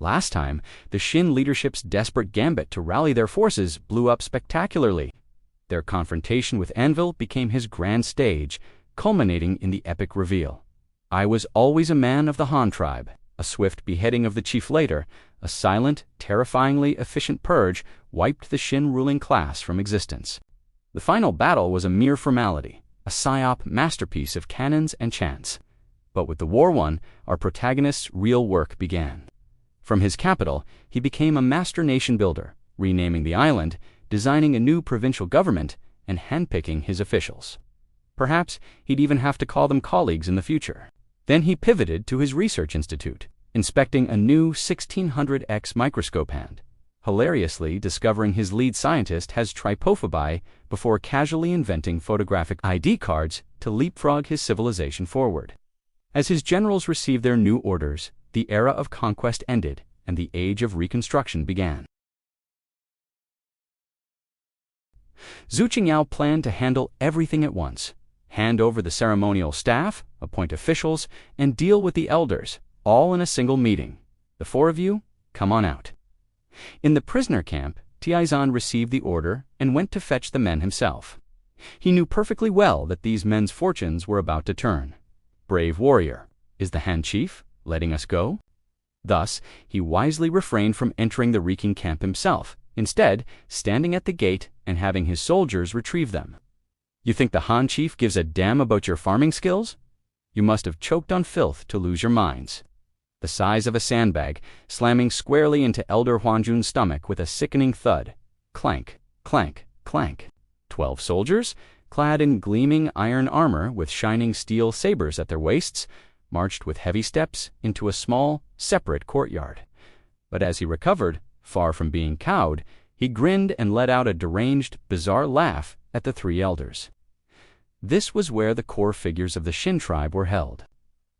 Last time, the Xin leadership's desperate gambit to rally their forces blew up spectacularly. Their confrontation with Anvil became his grand stage, culminating in the epic reveal. I was always a man of the Han tribe. A swift beheading of the chief later, a silent, terrifyingly efficient purge wiped the Xin ruling class from existence. The final battle was a mere formality, a psyop masterpiece of cannons and chants. But with the war won, our protagonist's real work began. From his capital, he became a master nation builder, renaming the island, designing a new provincial government, and handpicking his officials. Perhaps he'd even have to call them colleagues in the future. Then he pivoted to his research institute, inspecting a new 1600X microscope hand, hilariously discovering his lead scientist has trypophobia before casually inventing photographic ID cards to leapfrog his civilization forward. As his generals received their new orders, the era of conquest ended and the age of reconstruction began. Zhu Qingyao planned to handle everything at once. Hand over the ceremonial staff, appoint officials, and deal with the elders, all in a single meeting. The four of you, come on out. In the prisoner camp, Tie Zhen received the order and went to fetch the men himself. He knew perfectly well that these men's fortunes were about to turn. Brave warrior, is the Han Chief letting us go? Thus, he wisely refrained from entering the reeking camp himself, instead standing at the gate and having his soldiers retrieve them. You think the Han Chief gives a damn about your farming skills? You must have choked on filth to lose your minds. The size of a sandbag, slamming squarely into Elder Huangjun's stomach with a sickening thud. Clank, clank, clank. 12 soldiers, clad in gleaming iron armor with shining steel sabers at their waists, marched with heavy steps into a small, separate courtyard. But as he recovered, far from being cowed, he grinned and let out a deranged, bizarre laugh at the three elders. This was where the core figures of the Xin tribe were held.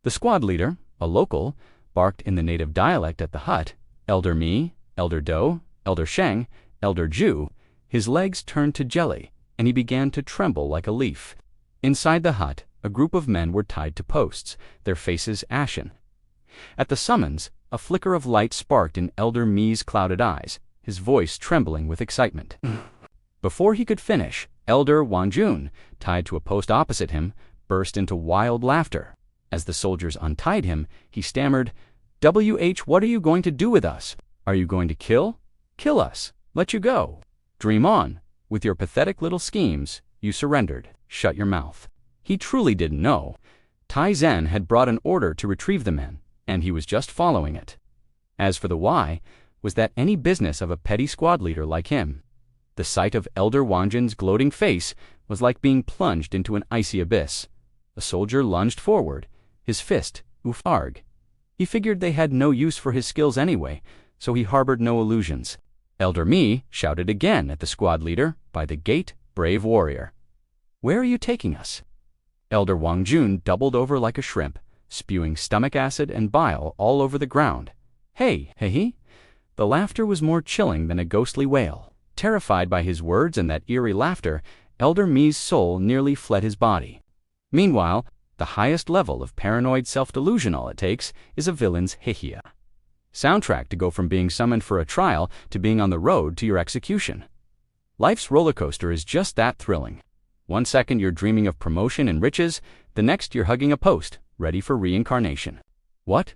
The squad leader, a local, barked in the native dialect at the hut, Elder Mi, Elder Do, Elder Sheng, Elder Ju. His legs turned to jelly, and he began to tremble like a leaf. Inside the hut, a group of men were tied to posts, their faces ashen. At the summons, a flicker of light sparked in Elder Mi's clouded eyes, his voice trembling with excitement. Before he could finish, Elder Huangjun, tied to a post opposite him, burst into wild laughter. As the soldiers untied him, he stammered, what are you going to do with us? Are you going to kill? Kill us. Let you go. Dream on. With your pathetic little schemes, you surrendered. Shut your mouth. He truly didn't know. Tie Zhen had brought an order to retrieve the men, and he was just following it. As for the why, was that any business of a petty squad leader like him? The sight of Elder Huangjun's gloating face was like being plunged into an icy abyss. A soldier lunged forward, his fist, arg. He figured they had no use for his skills anyway, so he harbored no illusions. Elder Mi shouted again at the squad leader, by the gate, brave warrior. Where are you taking us? Elder Huangjun doubled over like a shrimp, spewing stomach acid and bile all over the ground. Hey, he? The laughter was more chilling than a ghostly wail. Terrified by his words and that eerie laughter, Elder Mi's soul nearly fled his body. Meanwhile, the highest level of paranoid self-delusion all it takes is a villain's hehia. Soundtrack to go from being summoned for a trial to being on the road to your execution. Life's roller coaster is just that thrilling. One second you're dreaming of promotion and riches, the next you're hugging a post, ready for reincarnation. What? ...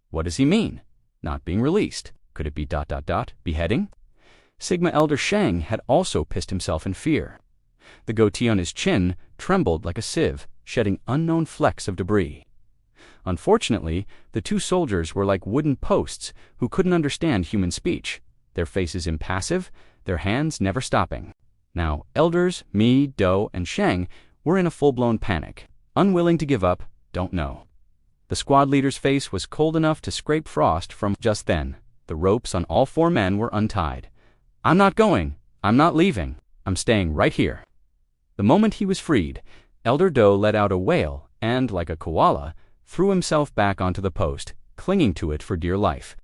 What does he mean? Not being released. Could it be ... beheading? Sigma Elder Sheng had also pissed himself in fear. The goatee on his chin trembled like a sieve, shedding unknown flecks of debris. Unfortunately, the two soldiers were like wooden posts who couldn't understand human speech, their faces impassive, their hands never stopping. Now, Elders Mi, Do, and Sheng were in a full-blown panic, unwilling to give up, don't know. The squad leader's face was cold enough to scrape frost from. Just then, the ropes on all four men were untied. I'm not going. I'm not leaving. I'm staying right here. The moment he was freed, Elder Do let out a wail and, like a koala, threw himself back onto the post, clinging to it for dear life.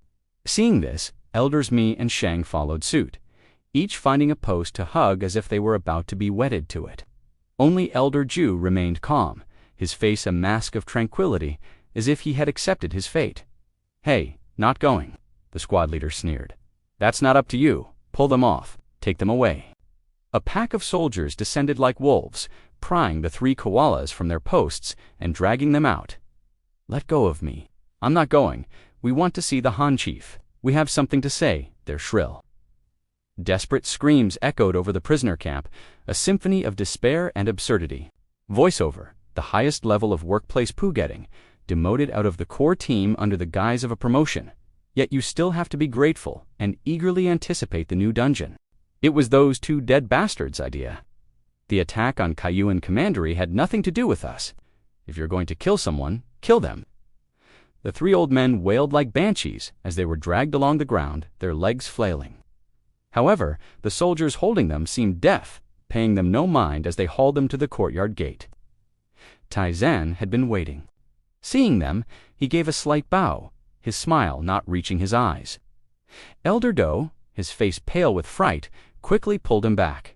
Seeing this, Elders Mi and Sheng followed suit, each finding a post to hug as if they were about to be wedded to it. Only Elder Ju remained calm, his face a mask of tranquility, as if he had accepted his fate. Hey, not going. The squad leader sneered. That's not up to you. Pull them off. Take them away. A pack of soldiers descended like wolves, prying the 3 koalas from their posts and dragging them out. Let go of me. I'm not going. We want to see the Han Chief. We have something to say, they're shrill. Desperate screams echoed over the prisoner camp, a symphony of despair and absurdity. Voiceover, the highest level of workplace poo-getting, demoted out of the core team under the guise of a promotion. Yet you still have to be grateful and eagerly anticipate the new dungeon. It was those 2 dead bastards' idea. The attack on Kayuan Commandery had nothing to do with us. If you're going to kill someone, kill them. The 3 old men wailed like banshees as they were dragged along the ground, their legs flailing. However, the soldiers holding them seemed deaf, paying them no mind as they hauled them to the courtyard gate. Tai Zhen had been waiting. Seeing them, he gave a slight bow, his smile not reaching his eyes. Elder Do, his face pale with fright, quickly pulled him back.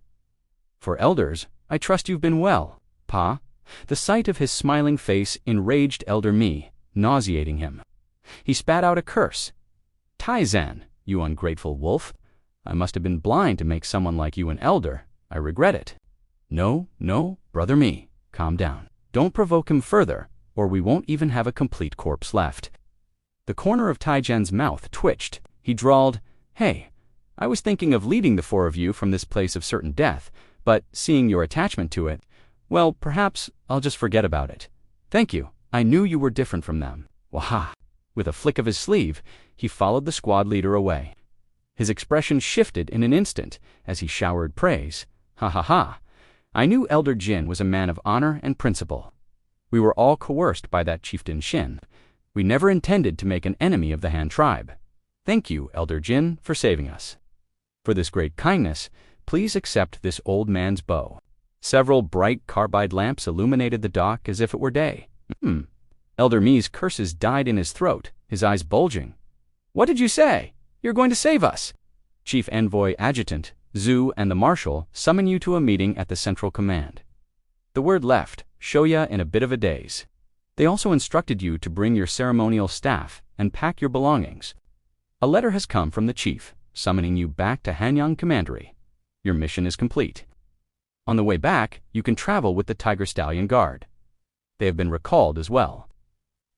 For elders, I trust you've been well, Pa. The sight of his smiling face enraged Elder Mi, nauseating him. He spat out a curse. Tai Zhen, you ungrateful wolf. I must have been blind to make someone like you an elder. I regret it. No, brother Mi, calm down. Don't provoke him further, or we won't even have a complete corpse left. The corner of Tai Zhen's mouth twitched. He drawled, Hey, I was thinking of leading the 4 of you from this place of certain death, but seeing your attachment to it, well, perhaps I'll just forget about it. Thank you. I knew you were different from them. Waha! With a flick of his sleeve, he followed the squad leader away. His expression shifted in an instant as he showered praise. Ha ha ha! I knew Elder Jin was a man of honor and principle. We were all coerced by that chieftain Xin. We never intended to make an enemy of the Han tribe. Thank you, Elder Jin, for saving us. For this great kindness, please accept this old man's bow. Several bright carbide lamps illuminated the dock as if it were day. Elder Mi's curses died in his throat, his eyes bulging. What did you say? You're going to save us. Chief Envoy Adjutant, Zhu and the Marshal summon you to a meeting at the Central Command. The word left, Shoya in a bit of a daze. They also instructed you to bring your ceremonial staff and pack your belongings. A letter has come from the chief, summoning you back to Hanyang Commandery. Your mission is complete. On the way back, you can travel with the Tiger Stallion Guard. They have been recalled as well.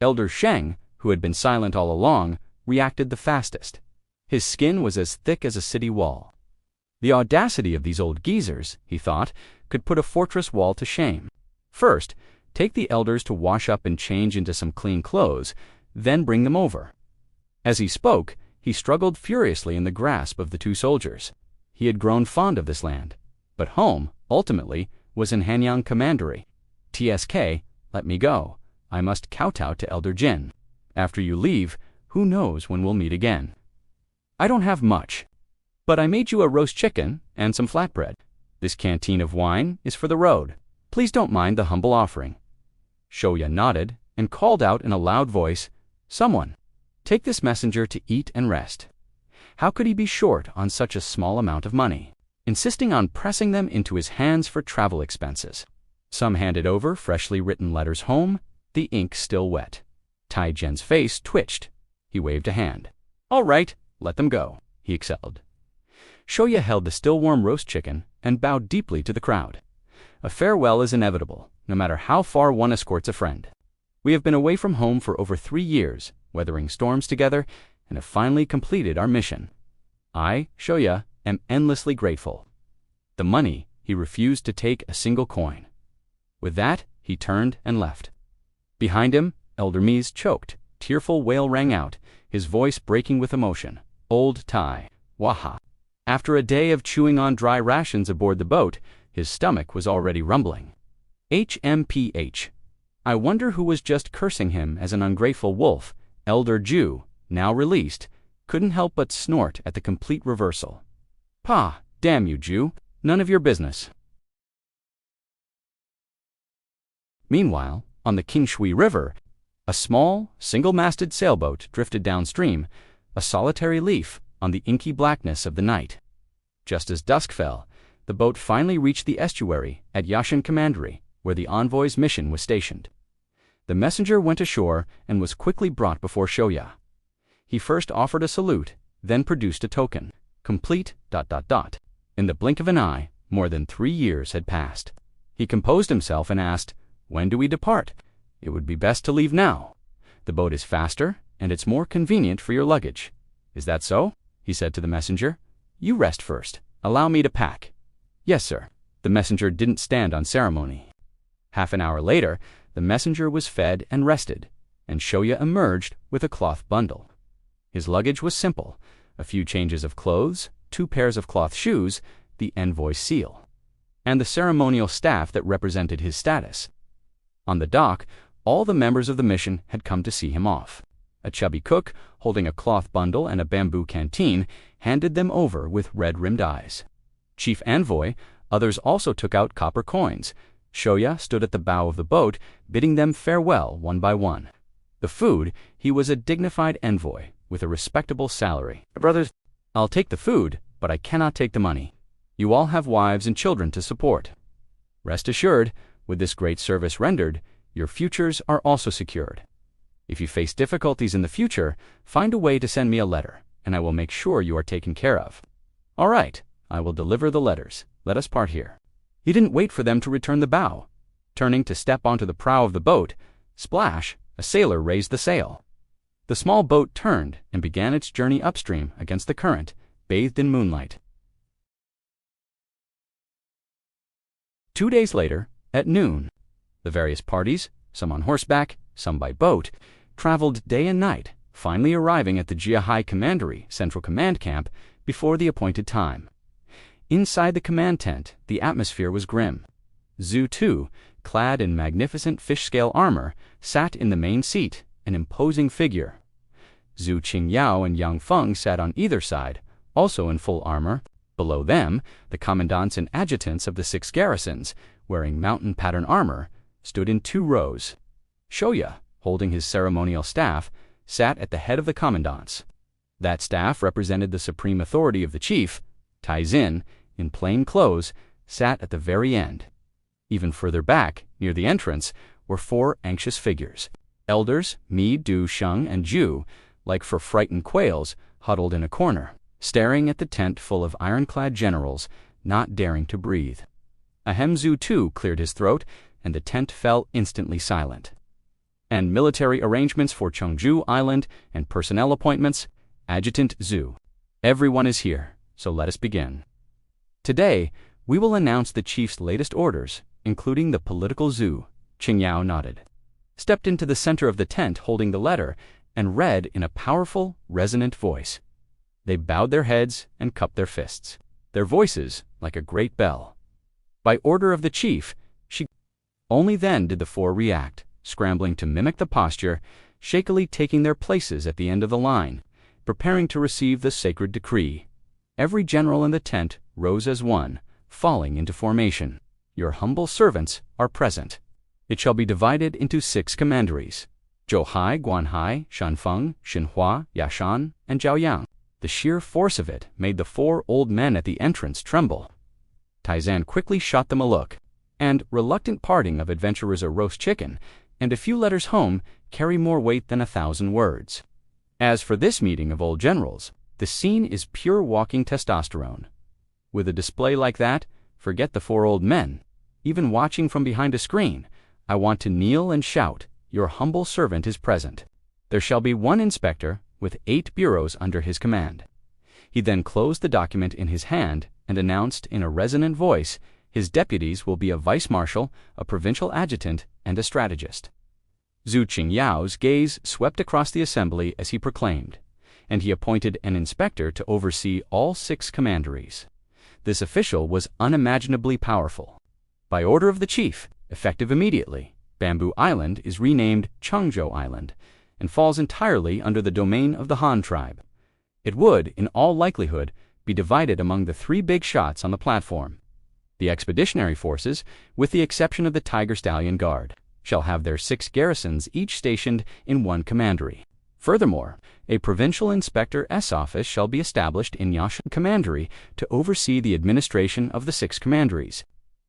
Elder Sheng, who had been silent all along, reacted the fastest. His skin was as thick as a city wall. The audacity of these old geezers, he thought, could put a fortress wall to shame. First, take the elders to wash up and change into some clean clothes, then bring them over. As he spoke, he struggled furiously in the grasp of the 2 soldiers. He had grown fond of this land, but home, ultimately, was in Hanyang Commandery. TSK, let me go. I must kowtow to Elder Jin. After you leave, who knows when we'll meet again. I don't have much, but I made you a roast chicken and some flatbread. This canteen of wine is for the road. Please don't mind the humble offering. Shoya nodded and called out in a loud voice, Someone, take this messenger to eat and rest. How could he be short on such a small amount of money? Insisting on pressing them into his hands for travel expenses. Some handed over freshly written letters home, the ink still wet. Tai Zhen's face twitched. He waved a hand. All right, let them go, he exhaled. Shoya held the still warm roast chicken and bowed deeply to the crowd. A farewell is inevitable, no matter how far one escorts a friend. We have been away from home for over 3 years, weathering storms together, and have finally completed our mission. I, Shoya, am endlessly grateful. The money, he refused to take a single coin. With that, he turned and left. Behind him, Elder Mi's choked, tearful wail rang out, his voice breaking with emotion. Old Tai, waha. After a day of chewing on dry rations aboard the boat, his stomach was already rumbling. HMPH. I wonder who was just cursing him as an ungrateful wolf. Elder Jew, now released, couldn't help but snort at the complete reversal. Pa, damn you, Jew, none of your business. Meanwhile, on the Qingshui River, a small, single-masted sailboat drifted downstream, a solitary leaf on the inky blackness of the night. Just as dusk fell, the boat finally reached the estuary at Yashin Commandery, where the envoy's mission was stationed. The messenger went ashore and was quickly brought before Shoya. He first offered a salute, then produced a token. Complete... In the blink of an eye, more than 3 years had passed. He composed himself and asked, "When do we depart?" "It would be best to leave now. The boat is faster, and it's more convenient for your luggage." "Is that so?" he said to the messenger. "You rest first. Allow me to pack." "Yes, sir." The messenger didn't stand on ceremony. Half an hour later, the messenger was fed and rested, and Shoya emerged with a cloth bundle. His luggage was simple: a few changes of clothes, 2 pairs of cloth shoes, the envoy's seal, and the ceremonial staff that represented his status. On the dock, all the members of the mission had come to see him off. A chubby cook, holding a cloth bundle and a bamboo canteen, handed them over with red-rimmed eyes. Chief envoy, others also took out copper coins. Shoya stood at the bow of the boat, bidding them farewell one by one. The food, he was a dignified envoy with a respectable salary. "Brothers, I'll take the food, but I cannot take the money. You all have wives and children to support. Rest assured, with this great service rendered, your futures are also secured. If you face difficulties in the future, find a way to send me a letter, and I will make sure you are taken care of." "All right, I will deliver the letters. Let us part here." He didn't wait for them to return the bow. Turning to step onto the prow of the boat, splash, a sailor raised the sail. The small boat turned and began its journey upstream against the current, bathed in moonlight. 2 days later, at noon, the various parties, some on horseback, some by boat, traveled day and night, finally arriving at the Jiahai Commandery Central Command Camp before the appointed time. Inside the command tent, the atmosphere was grim. Zhu, too, clad in magnificent fish-scale armor, sat in the main seat, an imposing figure. Zhu Qingyao and Yang Feng sat on either side, also in full armor. Below them, the commandants and adjutants of the 6 garrisons, wearing mountain pattern armor, stood in 2 rows. Shoya, holding his ceremonial staff, sat at the head of the commandants. That staff represented the supreme authority of the chief. Tie Zhen, in plain clothes, sat at the very end. Even further back, near the entrance, were 4 anxious figures. Elders, Mi, Du, Sheng, and Ju, like for frightened quails, huddled in a corner, staring at the tent full of ironclad generals, not daring to breathe. Ahem Zhu, too, cleared his throat, and the tent fell instantly silent. "And military arrangements for Chengju Island and personnel appointments, Adjutant Zhu. Everyone is here, so let us begin. Today, we will announce the chief's latest orders, including the political Zhu." Qingyao nodded, stepped into the center of the tent holding the letter, and read in a powerful, resonant voice. They bowed their heads and cupped their fists, their voices like a great bell. By order of the chief, she... Only then did the 4 react, scrambling to mimic the posture, shakily taking their places at the end of the line, preparing to receive the sacred decree. Every general in the tent rose as one, falling into formation. "Your humble servants are present. It shall be divided into 6 commanderies: Zhouhai, Guanhai, Shanfeng, Xinhua, Yashan, and Zhaoyang." The sheer force of it made the 4 old men at the entrance tremble. Tai Zhen quickly shot them a look, and reluctant parting of adventurers a roast chicken, and a few letters home carry more weight than 1,000 words. As for this meeting of old generals, the scene is pure walking testosterone. With a display like that, forget the 4 old men. Even watching from behind a screen, I want to kneel and shout, "Your humble servant is present." There shall be 1 inspector with 8 bureaus under his command. He then closed the document in his hand and announced in a resonant voice, his deputies will be a vice-marshal, a provincial adjutant, and a strategist. Zhu Qingyao's gaze swept across the assembly as he proclaimed, and he appointed an inspector to oversee all 6 commanderies. This official was unimaginably powerful. By order of the chief, effective immediately, Bamboo Island is renamed Changzhou Island, and falls entirely under the domain of the Han tribe. It would, in all likelihood, be divided among the 3 big shots on the platform. The expeditionary forces, with the exception of the Tiger Stallion Guard, shall have their 6 garrisons each stationed in 1 commandery. Furthermore, a provincial inspector S office shall be established in Yashan Commandery to oversee the administration of the 6 commanderies.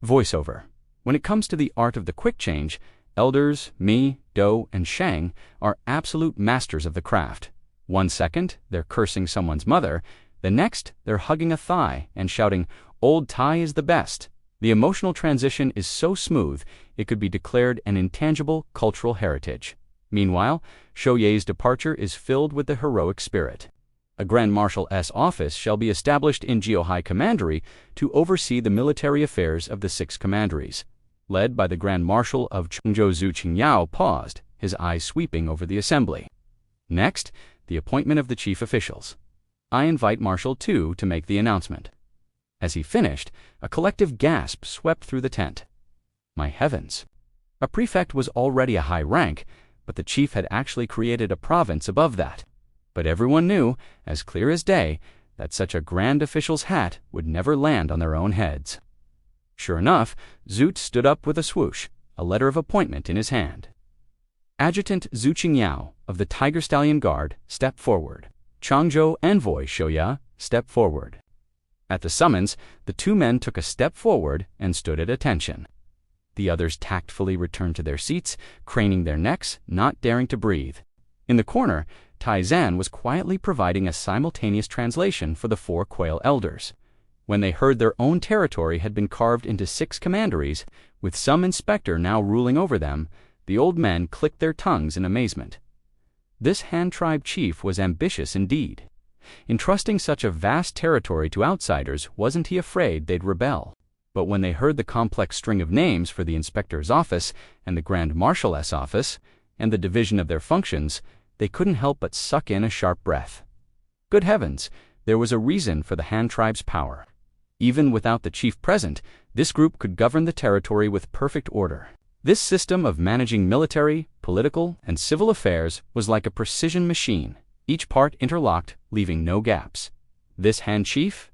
Voiceover. When it comes to the art of the quick change, elders Mi, Do, and Shang are absolute masters of the craft. One second, they're cursing someone's mother. The next, they're hugging a thigh and shouting, "Old Tie is the best." The emotional transition is so smooth, it could be declared an intangible cultural heritage. Meanwhile, Shoya's departure is filled with the heroic spirit. A Grand Marshal's office shall be established in Jiuhai Commandery to oversee the military affairs of the 6 commanderies. Led by the Grand Marshal of Chengzhou, Zhu Qingyao paused, his eyes sweeping over the assembly. Next, the appointment of the chief officials. I invite Marshal Tu to make the announcement. As he finished, a collective gasp swept through the tent. My heavens! A prefect was already a high rank, but the chief had actually created a province above that. But everyone knew, as clear as day, that such a grand official's hat would never land on their own heads. Sure enough, Zoot stood up with a swoosh, a letter of appointment in his hand. Adjutant Zhu Qingyao of the Tiger Stallion Guard stepped forward. Changzhou Envoy Shoya stepped forward. At the summons, the 2 men took a step forward and stood at attention. The others tactfully returned to their seats, craning their necks, not daring to breathe. In the corner, Tie Zhen was quietly providing a simultaneous translation for the 4 Quail elders. When they heard their own territory had been carved into 6 commanderies, with some inspector now ruling over them, the old men clicked their tongues in amazement. This Han tribe chief was ambitious indeed. Entrusting such a vast territory to outsiders, wasn't he afraid they'd rebel? But when they heard the complex string of names for the inspector's office and the Grand Marshal's office, and the division of their functions, they couldn't help but suck in a sharp breath. Good heavens, there was a reason for the Han tribe's power. Even without the chief present, this group could govern the territory with perfect order. This system of managing military, political, and civil affairs was like a precision machine, each part interlocked, leaving no gaps. This Han chief, ...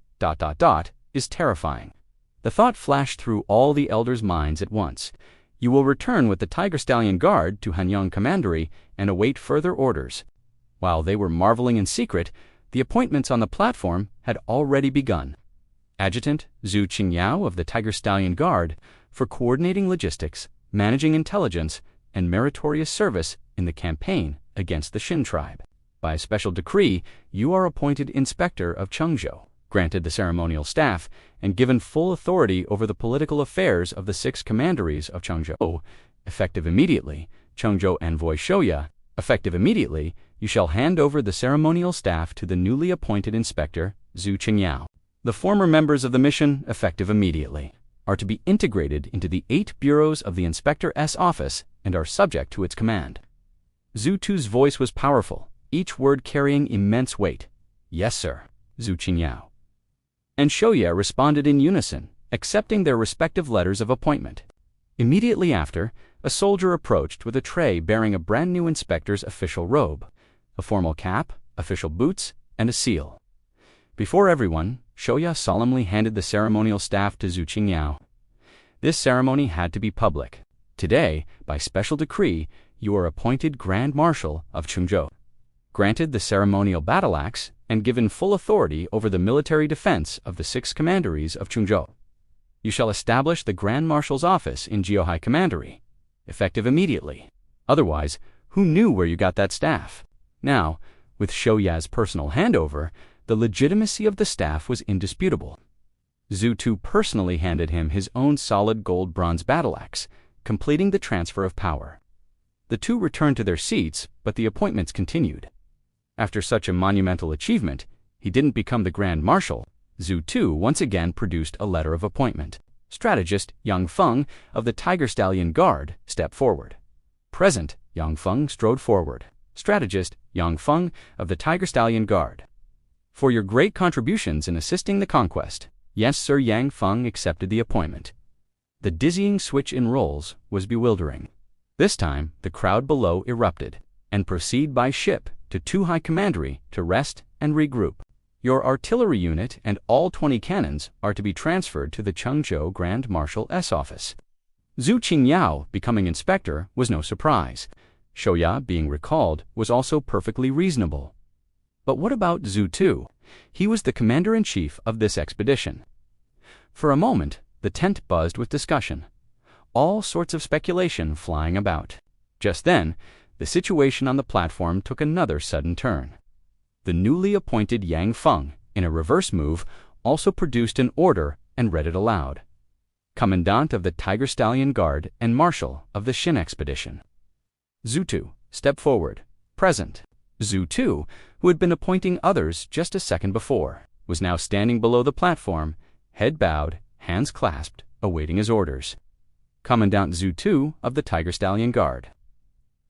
is terrifying. The thought flashed through all the elders' minds at once. You will return with the Tiger Stallion Guard to Hanyang Commandery and await further orders. While they were marveling in secret, the appointments on the platform had already begun. Adjutant Zhu Qingyao of the Tiger Stallion Guard for coordinating logistics, managing intelligence, and meritorious service in the campaign against the Xin tribe. By a special decree, you are appointed Inspector of Chengzhou, granted the ceremonial staff, and given full authority over the political affairs of the 6 commanderies of Chengzhou. Effective immediately, Chengzhou Envoy Shoya, effective immediately, you shall hand over the ceremonial staff to the newly appointed Inspector, Zhu Qingyao. The former members of the mission, effective immediately, are to be integrated into the 8 bureaus of the Inspector's office and are subject to its command. Zhu Tu's voice was powerful, each word carrying immense weight. Yes, sir, Zhu Qingyao. And Shoya responded in unison, accepting their respective letters of appointment. Immediately after, a soldier approached with a tray bearing a brand new inspector's official robe, a formal cap, official boots, and a seal. Before everyone, Shoya solemnly handed the ceremonial staff to Zhu Qingyao. This ceremony had to be public. Today, by special decree, you are appointed Grand Marshal of Chengzhou, granted the ceremonial battle axe, and given full authority over the military defense of the 6 commanderies of Chengzhou. You shall establish the Grand Marshal's office in Jiuhai Commandery, effective immediately. Otherwise, who knew where you got that staff? Now, with Shoya's personal handover, the legitimacy of the staff was indisputable. Zhu Tu personally handed him his own solid gold-bronze battle axe, completing the transfer of power. The 2 returned to their seats, but the appointments continued. After such a monumental achievement, he didn't become the Grand Marshal. Zhu Tu once again produced a letter of appointment. Strategist Yang Feng of the Tiger Stallion Guard stepped forward. Present, Yang Feng strode forward. Strategist Yang Feng of the Tiger Stallion Guard. For your great contributions in assisting the conquest. Yes, sir. Yang Feng accepted the appointment. The dizzying switch in roles was bewildering. This time, the crowd below erupted, and proceed by ship to Tuihai Commandery to rest and regroup. Your artillery unit and all 20 cannons are to be transferred to the Chengzhou Grand Marshal's office. Zhu Qingyao becoming inspector was no surprise. Shoya being recalled was also perfectly reasonable. But what about Zhu Tu? He was the commander-in-chief of this expedition. For a moment, the tent buzzed with discussion. All sorts of speculation flying about. Just then, the situation on the platform took another sudden turn. The newly appointed Yang Feng, in a reverse move, also produced an order and read it aloud. Commandant of the Tiger Stallion Guard and Marshal of the Xin Expedition. Zhu Tu, step forward. Present. Zhu Tu, who had been appointing others just a second before, was now standing below the platform, head bowed, hands clasped, awaiting his orders. Commandant Zhu Tu of the Tiger Stallion Guard.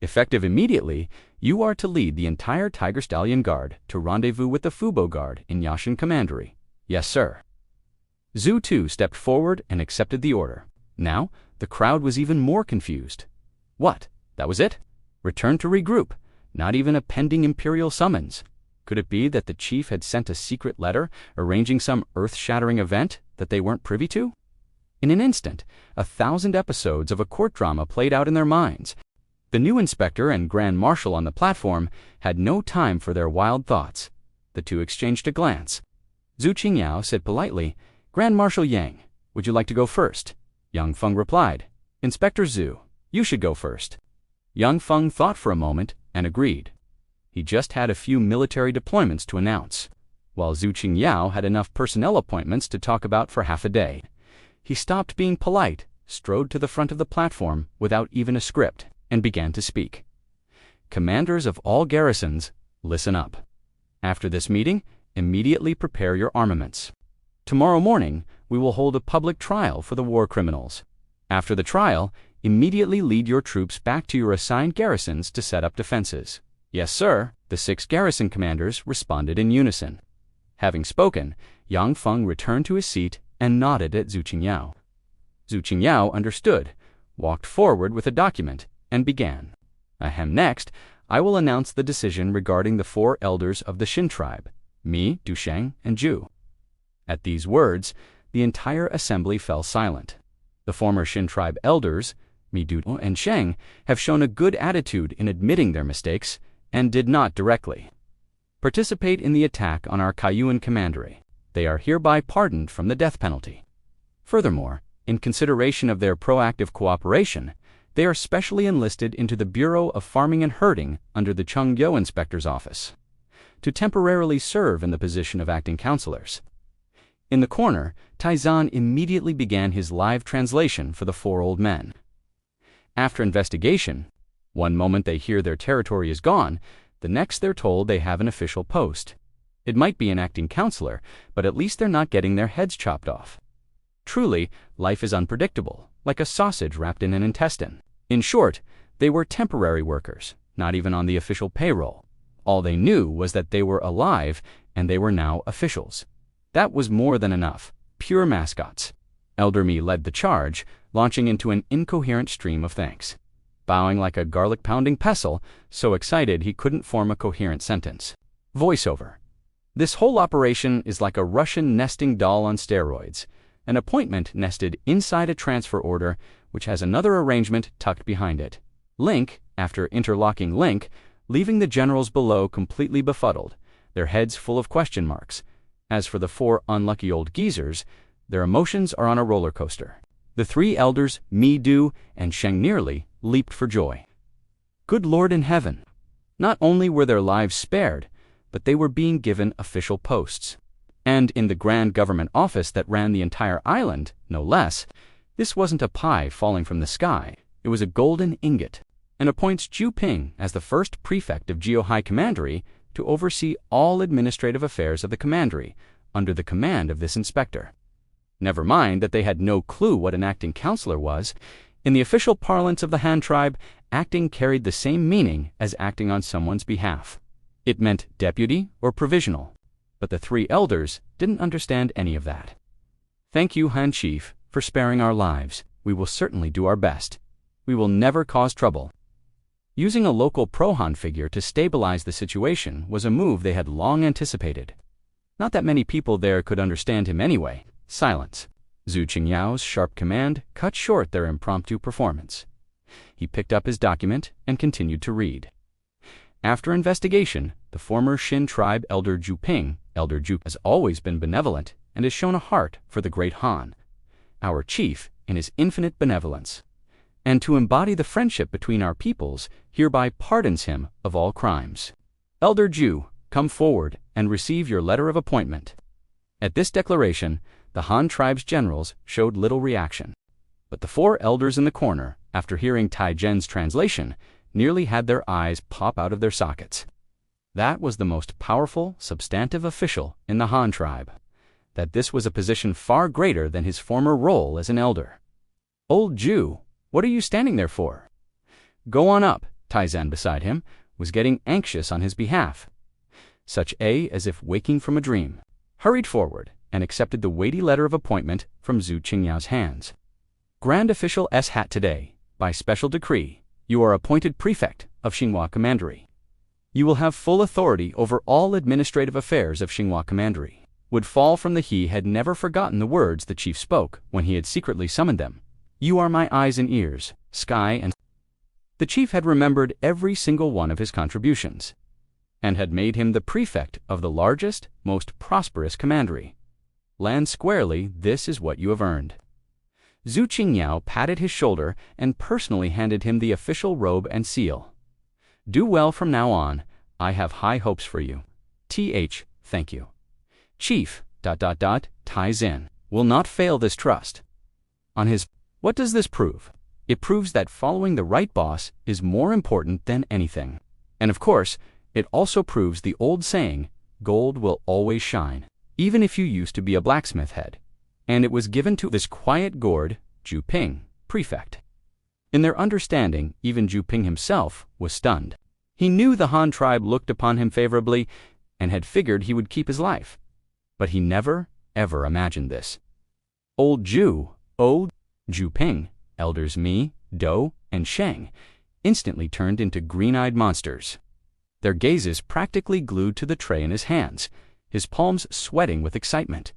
Effective immediately, you are to lead the entire Tiger Stallion Guard to rendezvous with the Fubo Guard in Yashin Commandery. Yes, sir. Zhu Tu stepped forward and accepted the order. Now, the crowd was even more confused. What? That was it? Return to regroup. Not even a pending imperial summons. Could it be that the chief had sent a secret letter arranging some earth-shattering event that they weren't privy to? In an instant, 1,000 episodes of a court drama played out in their minds. The new inspector and grand marshal on the platform had no time for their wild thoughts. The two exchanged a glance. Zhu Qingyao said politely, "Grand Marshal Yang, would you like to go first?" Yang Feng replied, "Inspector Zhu, you should go first." Yang Feng thought for a moment and agreed. He just had a few military deployments to announce, while Zhu Qingyao had enough personnel appointments to talk about for half a day. He stopped being polite, strode to the front of the platform without even a script, and began to speak. "Commanders of all garrisons, listen up. After this meeting, immediately prepare your armaments. Tomorrow morning, we will hold a public trial for the war criminals. After the trial, immediately lead your troops back to your assigned garrisons to set up defenses." "Yes, sir," the 6 garrison commanders responded in unison. Having spoken, Yang Feng returned to his seat and nodded at Zhu Qingyao. Zhu Qingyao understood, walked forward with a document, and began. "Ahem, next, I will announce the decision regarding the 4 elders of the Xin tribe, Mi, Dusheng, and Zhu." At these words, the entire assembly fell silent. The former Xin tribe elders, Mi, Du, and Sheng, have shown a good attitude in admitting their mistakes and did not directly participate in the attack on our Kaiyuan commandery. They are hereby pardoned from the death penalty. Furthermore, in consideration of their proactive cooperation, they are specially enlisted into the Bureau of Farming and Herding under the Chengyo Inspector's office, to temporarily serve in the position of acting counselors. In the corner, Tai Zhen immediately began his live translation for the 4 old men. After investigation, one moment they hear their territory is gone, the next they're told they have an official post. It might be an acting counselor, but at least they're not getting their heads chopped off. Truly, life is unpredictable, like a sausage wrapped in an intestine. In short, they were temporary workers, not even on the official payroll. All they knew was that they were alive, and they were now officials. That was more than enough. Pure mascots. Elder Mi led the charge, launching into an incoherent stream of thanks, bowing like a garlic-pounding pestle, so excited he couldn't form a coherent sentence. Voiceover. This whole operation is like a Russian nesting doll on steroids, an appointment nested inside a transfer order which has another arrangement tucked behind it. Link, after interlocking link, leaving the generals below completely befuddled, their heads full of question marks. As for the 4 unlucky old geezers, their emotions are on a roller coaster. The 3 elders, Mi, Du, and Sheng nearly leaped for joy. Good Lord in heaven! Not only were their lives spared, but they were being given official posts. And in the grand government office that ran the entire island, no less. This wasn't a pie falling from the sky, it was a golden ingot, and appoints Zhu Ping as the first prefect of Geo High Commandery to oversee all administrative affairs of the commandery, under the command of this inspector. Never mind that they had no clue what an acting counselor was. In the official parlance of the Han tribe, acting carried the same meaning as acting on someone's behalf. It meant deputy or provisional, but the 3 elders didn't understand any of that. "Thank you, Han Chief, for sparing our lives. We will certainly do our best. We will never cause trouble." Using a local pro-Han figure to stabilize the situation was a move they had long anticipated. Not that many people there could understand him anyway. Silence. Zhu Qingyao's sharp command cut short their impromptu performance. He picked up his document and continued to read. After investigation, the former Xin tribe elder Zhu Ping, Elder Zhu, has always been benevolent and has shown a heart for the great Han, our chief, in his infinite benevolence, and to embody the friendship between our peoples, hereby pardons him of all crimes. Elder Zhu, come forward and receive your letter of appointment." At this declaration, the Han tribe's generals showed little reaction. But the 4 elders in the corner, after hearing Tai Zhen's translation, nearly had their eyes pop out of their sockets. That was the most powerful, substantive official in the Han tribe. That this was a position far greater than his former role as an elder. "Old Jew, what are you standing there for?" "Go on up," Tai Zhen beside him was getting anxious on his behalf. Such as if waking from a dream, hurried forward and accepted the weighty letter of appointment from Zhu Qingyao's hands. "Grand Official S. Hat, today, by special decree, you are appointed Prefect of Xinhua Commandery. You will have full authority over all administrative affairs of Xinhua Commandery." Would fall from the he had never forgotten the words the chief spoke when he had secretly summoned them. "You are my eyes and ears, sky and..." The chief had remembered every single one of his contributions, and had made him the prefect of the largest, most prosperous commandery. Land squarely, this is what you have earned. Zhu Qingyao patted his shoulder and personally handed him the official robe and seal. "Do well from now on. I have high hopes for you. Thank you. Chief, Tai Zhen, will not fail this trust." On his, what does this prove? It proves that following the right boss is more important than anything. And of course, it also proves the old saying, gold will always shine, even if you used to be a blacksmith head. And it was given to this quiet gourd, Zhu Ping, prefect. In their understanding, even Zhu Ping himself was stunned. He knew the Han tribe looked upon him favorably and had figured he would keep his life. But he never, ever imagined this. Old Zhu Ping, elders Mi, Dou, and Sheng, instantly turned into green-eyed monsters. Their gazes practically glued to the tray in his hands, his palms sweating with excitement,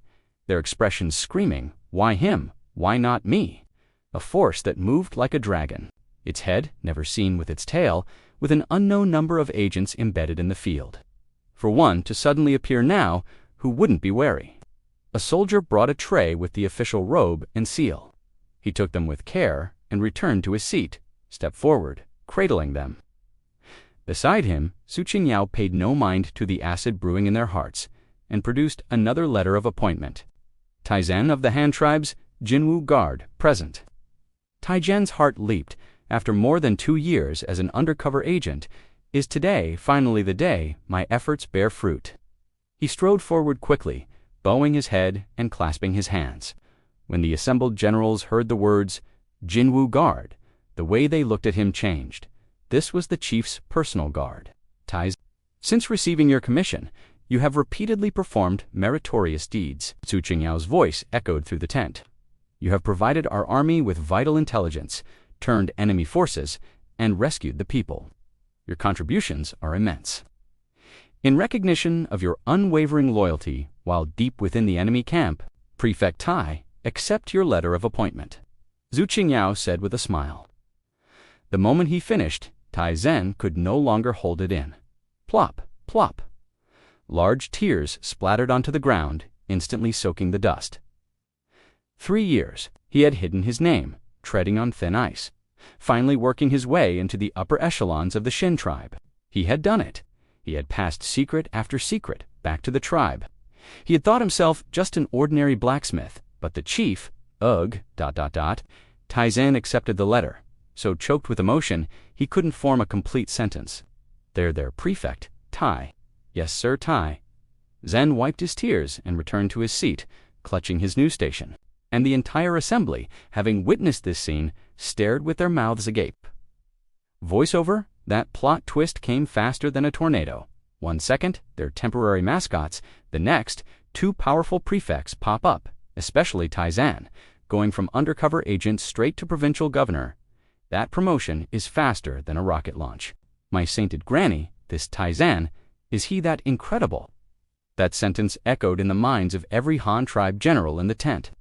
their expressions screaming, "Why him? Why not me?" A force that moved like a dragon, its head never seen with its tail, with an unknown number of agents embedded in the field. For one to suddenly appear now, who wouldn't be wary? A soldier brought a tray with the official robe and seal. He took them with care and returned to his seat, stepped forward, cradling them. Beside him, Zhu Qingyao paid no mind to the acid brewing in their hearts and produced another letter of appointment. Tai Zhen of the Han tribes, Jinwu Guard, present. Tai Zhen's heart leaped. After more than 2 years as an undercover agent, is today finally the day my efforts bear fruit? He strode forward quickly, bowing his head and clasping his hands. When the assembled generals heard the words, Jinwu Guard, the way they looked at him changed. This was the chief's personal guard. Tai Zhen, since receiving your commission, you have repeatedly performed meritorious deeds. Zhu Qingyao's voice echoed through the tent. You have provided our army with vital intelligence, turned enemy forces, and rescued the people. Your contributions are immense. In recognition of your unwavering loyalty while deep within the enemy camp, Prefect Tai, accept your letter of appointment. Zhu Qingyao said with a smile. The moment he finished, Tai Zhen could no longer hold it in. Plop, plop. Large tears splattered onto the ground, instantly soaking the dust. 3 years, he had hidden his name, treading on thin ice, finally working his way into the upper echelons of the Xin tribe. He had done it. He had passed secret after secret back to the tribe. He had thought himself just an ordinary blacksmith, but the chief, Tai Zhen accepted the letter, so choked with emotion he couldn't form a complete sentence. Their prefect, Tai. Yes, sir, Tai. Zhen wiped his tears and returned to his seat, clutching his news station. And the entire assembly, having witnessed this scene, stared with their mouths agape. Voiceover, that plot twist came faster than a tornado. 1 second, they're temporary mascots. The next, 2 powerful prefects pop up, especially Tai Zhen, going from undercover agent straight to provincial governor. That promotion is faster than a rocket launch. My sainted granny, this Tai Zhen, is he that incredible? That sentence echoed in the minds of every Han tribe general in the tent.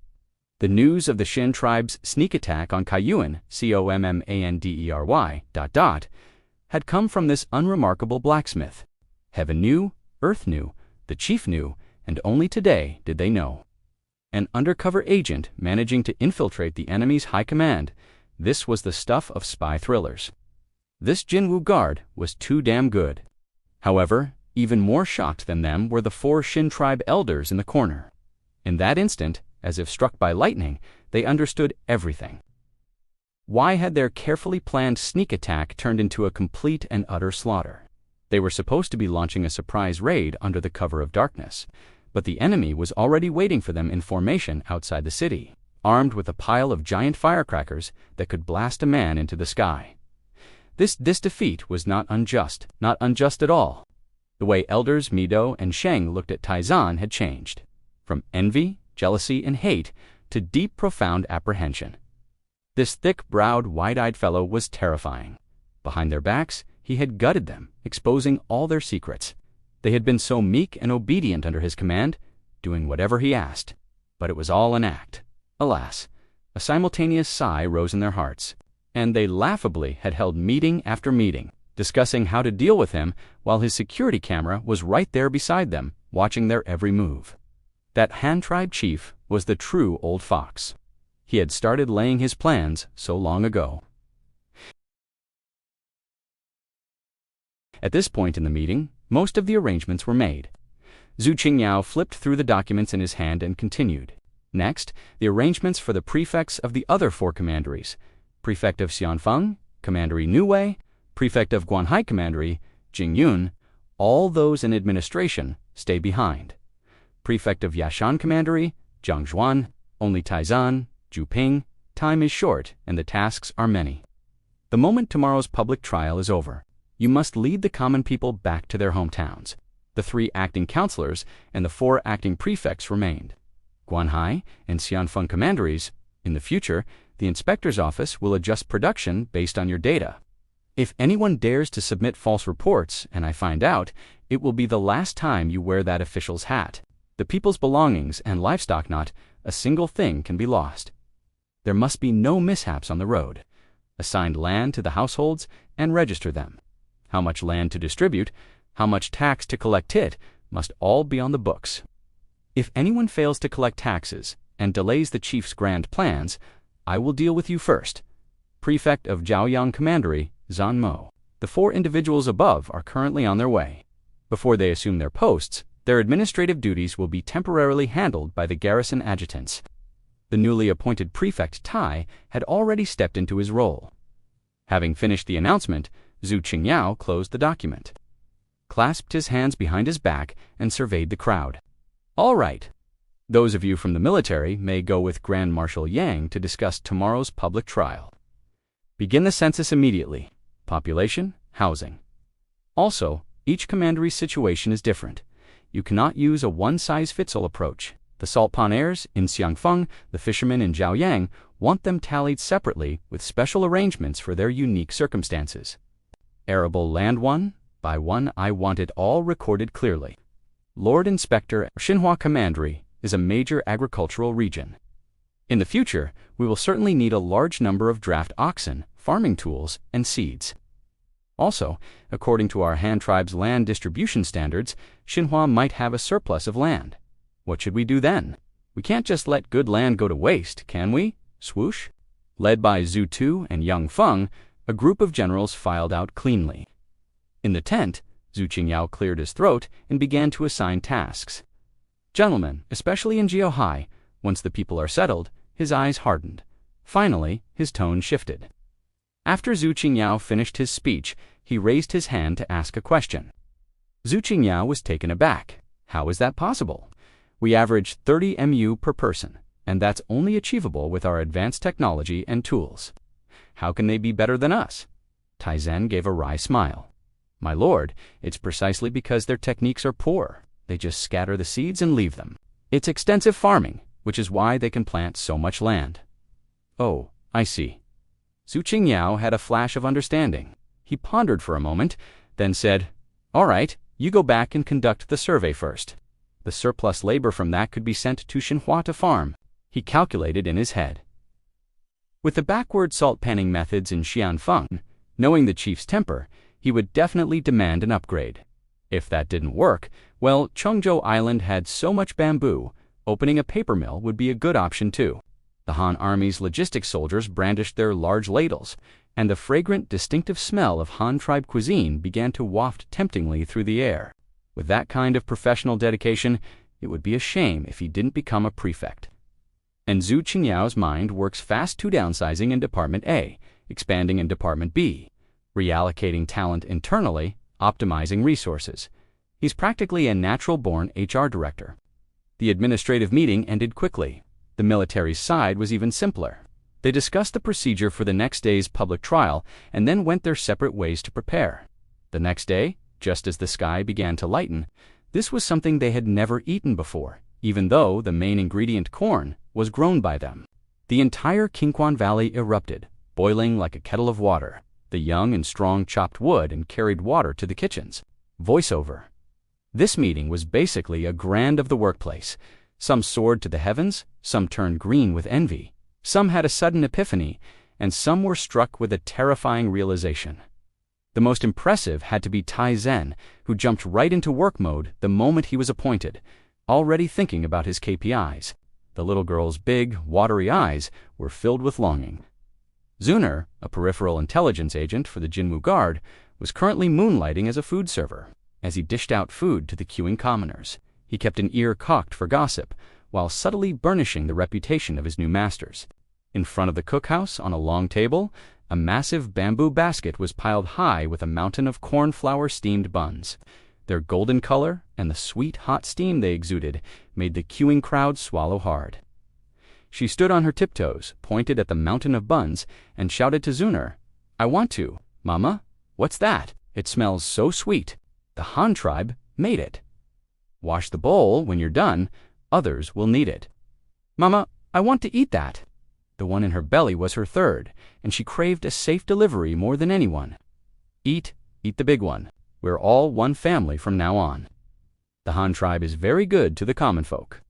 The news of the Xin tribe's sneak attack on Kaiyuan, Commandery, ... had come from this unremarkable blacksmith. Heaven knew, earth knew, the chief knew, and only today did they know. An undercover agent managing to infiltrate the enemy's high command. This was the stuff of spy thrillers. This Jinwu Guard was too damn good. However, Even more shocked than them were the 4 Xin tribe elders in the corner. In that instant, as if struck by lightning, they understood everything. Why had their carefully planned sneak attack turned into a complete and utter slaughter? They were supposed to be launching a surprise raid under the cover of darkness, but the enemy was already waiting for them in formation outside the city, armed with a pile of giant firecrackers that could blast a man into the sky. This defeat was not unjust at all. The way elders Mido and Sheng looked at Tai Zhen had changed, from envy, jealousy, and hate to deep, profound apprehension. This thick-browed, wide-eyed fellow was terrifying. Behind their backs, he had gutted them, exposing all their secrets. They had been so meek and obedient under his command, doing whatever he asked. But it was all an act. Alas, a simultaneous sigh rose in their hearts, and they laughably had held meeting after meeting, discussing how to deal with him while his security camera was right there beside them, watching their every move. That Han tribe chief was the true old fox. He had started laying his plans so long ago. At this point in the meeting, most of the arrangements were made. Zhu Qingyao flipped through the documents in his hand and continued. Next, the arrangements for the prefects of the other 4 commanderies: Prefect of Xianfeng, Commandery Niwei, Prefect of Guanhai Commandery, Jingyun, all those in administration, stay behind. Prefect of Yashan Commandery, Jiangzhuan, only Tai Zhen, Juping, time is short and the tasks are many. The moment tomorrow's public trial is over, you must lead the common people back to their hometowns. The 3 acting counselors and the 4 acting prefects remained. Guanhai and Xianfeng commanderies, in the future, the inspector's office will adjust production based on your data. If anyone dares to submit false reports and I find out, it will be the last time you wear that official's hat. The people's belongings and livestock, not a single thing can be lost. There must be no mishaps on the road. Assign land to the households and register them. How much land to distribute, how much tax to collect it, must all be on the books. If anyone fails to collect taxes and delays the chief's grand plans, I will deal with you first. Prefect of Jiaoyang Commandery, Zhan Mo. The 4 individuals above are currently on their way. Before they assume their posts, their administrative duties will be temporarily handled by the garrison adjutants. The newly appointed prefect Tai had already stepped into his role. Having finished the announcement, Zhu Qingyao closed the document, clasped his hands behind his back, and surveyed the crowd. All right. Those of you from the military may go with Grand Marshal Yang to discuss tomorrow's public trial. Begin the census immediately. Population, housing. Also, each commandery's situation is different. You cannot use a one-size-fits-all approach. The saltpanners in Xiangfeng, the fishermen in Jiaoyang, want them tallied separately with special arrangements for their unique circumstances. Arable land one by one, I want it all recorded clearly. Lord Inspector, Xinhua Commandery is a major agricultural region. In the future, we will certainly need a large number of draft oxen, farming tools, and seeds. Also, according to our Han tribe's land distribution standards, Xinhua might have a surplus of land. What should we do then? We can't just let good land go to waste, can we? Swoosh. Led by Zhu Tu and Yang Feng, a group of generals filed out cleanly. In the tent, Zhu Qingyao cleared his throat and began to assign tasks. Gentlemen, especially in Jiaohai, once the people are settled, his eyes hardened. Finally, his tone shifted. After Zhu Qingyao finished his speech, he raised his hand to ask a question. Zhu Qingyao was taken aback. How is that possible? We average 30 MU per person, and that's only achievable with our advanced technology and tools. How can they be better than us? Tai Zhen gave a wry smile. My lord, it's precisely because their techniques are poor. They just scatter the seeds and leave them. It's extensive farming, which is why they can plant so much land. Oh, I see. Zhu Qingyao had a flash of understanding. He pondered for a moment, then said, All right, you go back and conduct the survey first. The surplus labor from that could be sent to Xinhua to farm. He calculated in his head. With the backward salt panning methods in Xianfeng, knowing the chief's temper, he would definitely demand an upgrade. If that didn't work, well, Chengzhou Island had so much bamboo, opening a paper mill would be a good option too. The Han Army's logistics soldiers brandished their large ladles, and the fragrant, distinctive smell of Han tribe cuisine began to waft temptingly through the air. With that kind of professional dedication, it would be a shame if he didn't become a prefect. And Zhu Qingyao's mind works fast to downsizing in Department A, expanding in Department B, reallocating talent internally, optimizing resources. He's practically a natural-born HR director. The administrative meeting ended quickly. The military side was even simpler. They discussed the procedure for the next day's public trial and then went their separate ways to prepare. The next day, just as the sky began to lighten, this was something they had never eaten before, even though the main ingredient, corn, was grown by them. The entire Qingquan Valley erupted, boiling like a kettle of water. The young and strong chopped wood and carried water to the kitchens. Voiceover. This meeting was basically a grand of the workplace. Some soared to the heavens, some turned green with envy, some had a sudden epiphany, and some were struck with a terrifying realization. The most impressive had to be Tie Zhen, who jumped right into work mode the moment he was appointed, already thinking about his KPIs. The little girl's big, watery eyes were filled with longing. Zuner, a peripheral intelligence agent for the Jinwu Guard, was currently moonlighting as a food server. As he dished out food to the queuing commoners, he kept an ear cocked for gossip, while subtly burnishing the reputation of his new masters. In front of the cookhouse, on a long table, a massive bamboo basket was piled high with a mountain of cornflour-steamed buns. Their golden color and the sweet, hot steam they exuded made the queuing crowd swallow hard. She stood on her tiptoes, pointed at the mountain of buns, and shouted to Zuner, "I want to. Mama, what's that? It smells so sweet. The Han tribe made it. Wash the bowl when you're done. Others will need it." "Mama, I want to eat that." The one in her belly was her third, and she craved a safe delivery more than anyone. Eat the big one. We're all one family from now on. The Han tribe is very good to the common folk.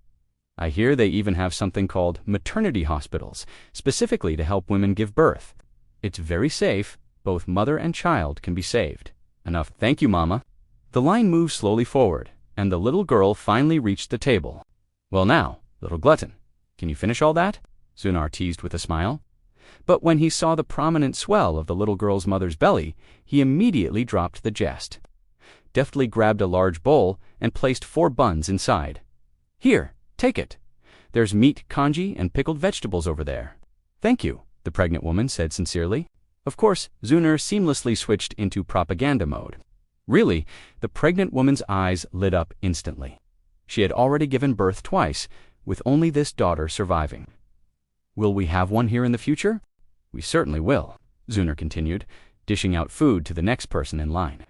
I hear they even have something called maternity hospitals, specifically to help women give birth. It's very safe. Both mother and child can be saved. Enough. Thank you, Mama. The line moved slowly forward, and the little girl finally reached the table. "Well now, little glutton, can you finish all that?" Zunar teased with a smile. But when he saw the prominent swell of the little girl's mother's belly, he immediately dropped the jest. Deftly grabbed a large bowl and placed 4 buns inside. "Here, take it. There's meat congee and pickled vegetables over there." "Thank you," the pregnant woman said sincerely. Of course, Zuner seamlessly switched into propaganda mode. Really, the pregnant woman's eyes lit up instantly. She had already given birth twice, with only this daughter surviving. "Will we have one here in the future?" "We certainly will," Zuner continued, dishing out food to the next person in line.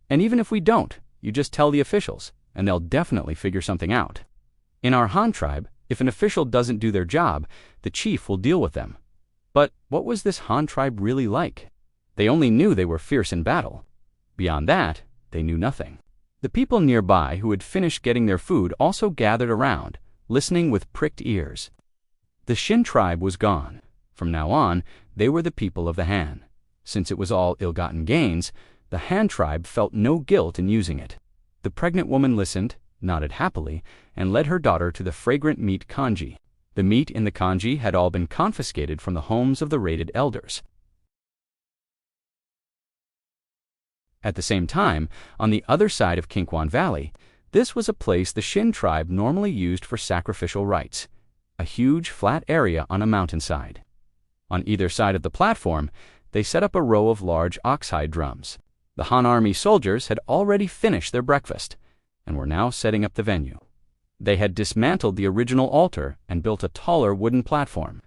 "And even if we don't, you just tell the officials, and they'll definitely figure something out. In our Han tribe, if an official doesn't do their job, the chief will deal with them." But what was this Han tribe really like? They only knew they were fierce in battle. Beyond that, they knew nothing. The people nearby who had finished getting their food also gathered around, listening with pricked ears. The Xin tribe was gone. From now on, they were the people of the Han. Since it was all ill-gotten gains, the Han tribe felt no guilt in using it. The pregnant woman listened, nodded happily, and led her daughter to the fragrant meat congee. The meat in the congee had all been confiscated from the homes of the raided elders. At the same time, on the other side of Qingquan Valley, this was a place the Xin tribe normally used for sacrificial rites, a huge flat area on a mountainside. On either side of the platform, they set up a row of large oxhide drums. The Han army soldiers had already finished their breakfast and were now setting up the venue. They had dismantled the original altar and built a taller wooden platform.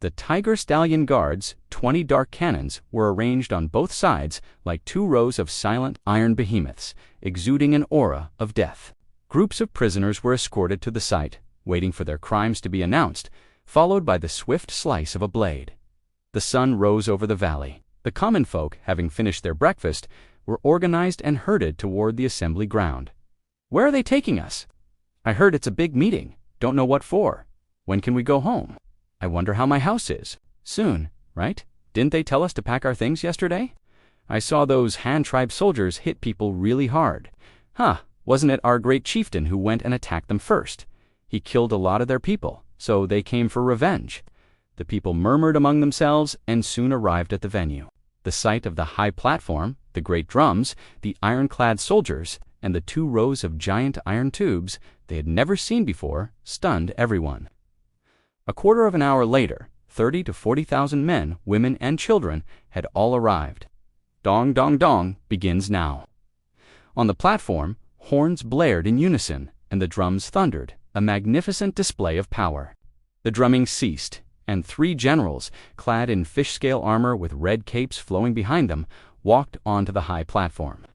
The Tiger Stallion Guard's 20 dark cannons were arranged on both sides like 2 rows of silent iron behemoths, exuding an aura of death. Groups of prisoners were escorted to the site, waiting for their crimes to be announced, followed by the swift slice of a blade. The sun rose over the valley. The common folk, having finished their breakfast, were organized and herded toward the assembly ground. "Where are they taking us?" "I heard it's a big meeting. Don't know what for. When can we go home?" "I wonder how my house is." "Soon, right? Didn't they tell us to pack our things yesterday? I saw those Han tribe soldiers hit people really hard." "Huh, wasn't it our great chieftain who went and attacked them first? He killed a lot of their people, so they came for revenge." The people murmured among themselves and soon arrived at the venue. The sight of the high platform, the great drums, the ironclad soldiers, and the 2 rows of giant iron tubes they had never seen before stunned everyone. A quarter of an hour later, 30 to 40,000 men, women, and children had all arrived. Dong dong dong begins now. On the platform, horns blared in unison, and the drums thundered, a magnificent display of power. The drumming ceased, and 3 generals, clad in fish-scale armor with red capes flowing behind them, walked onto the high platform.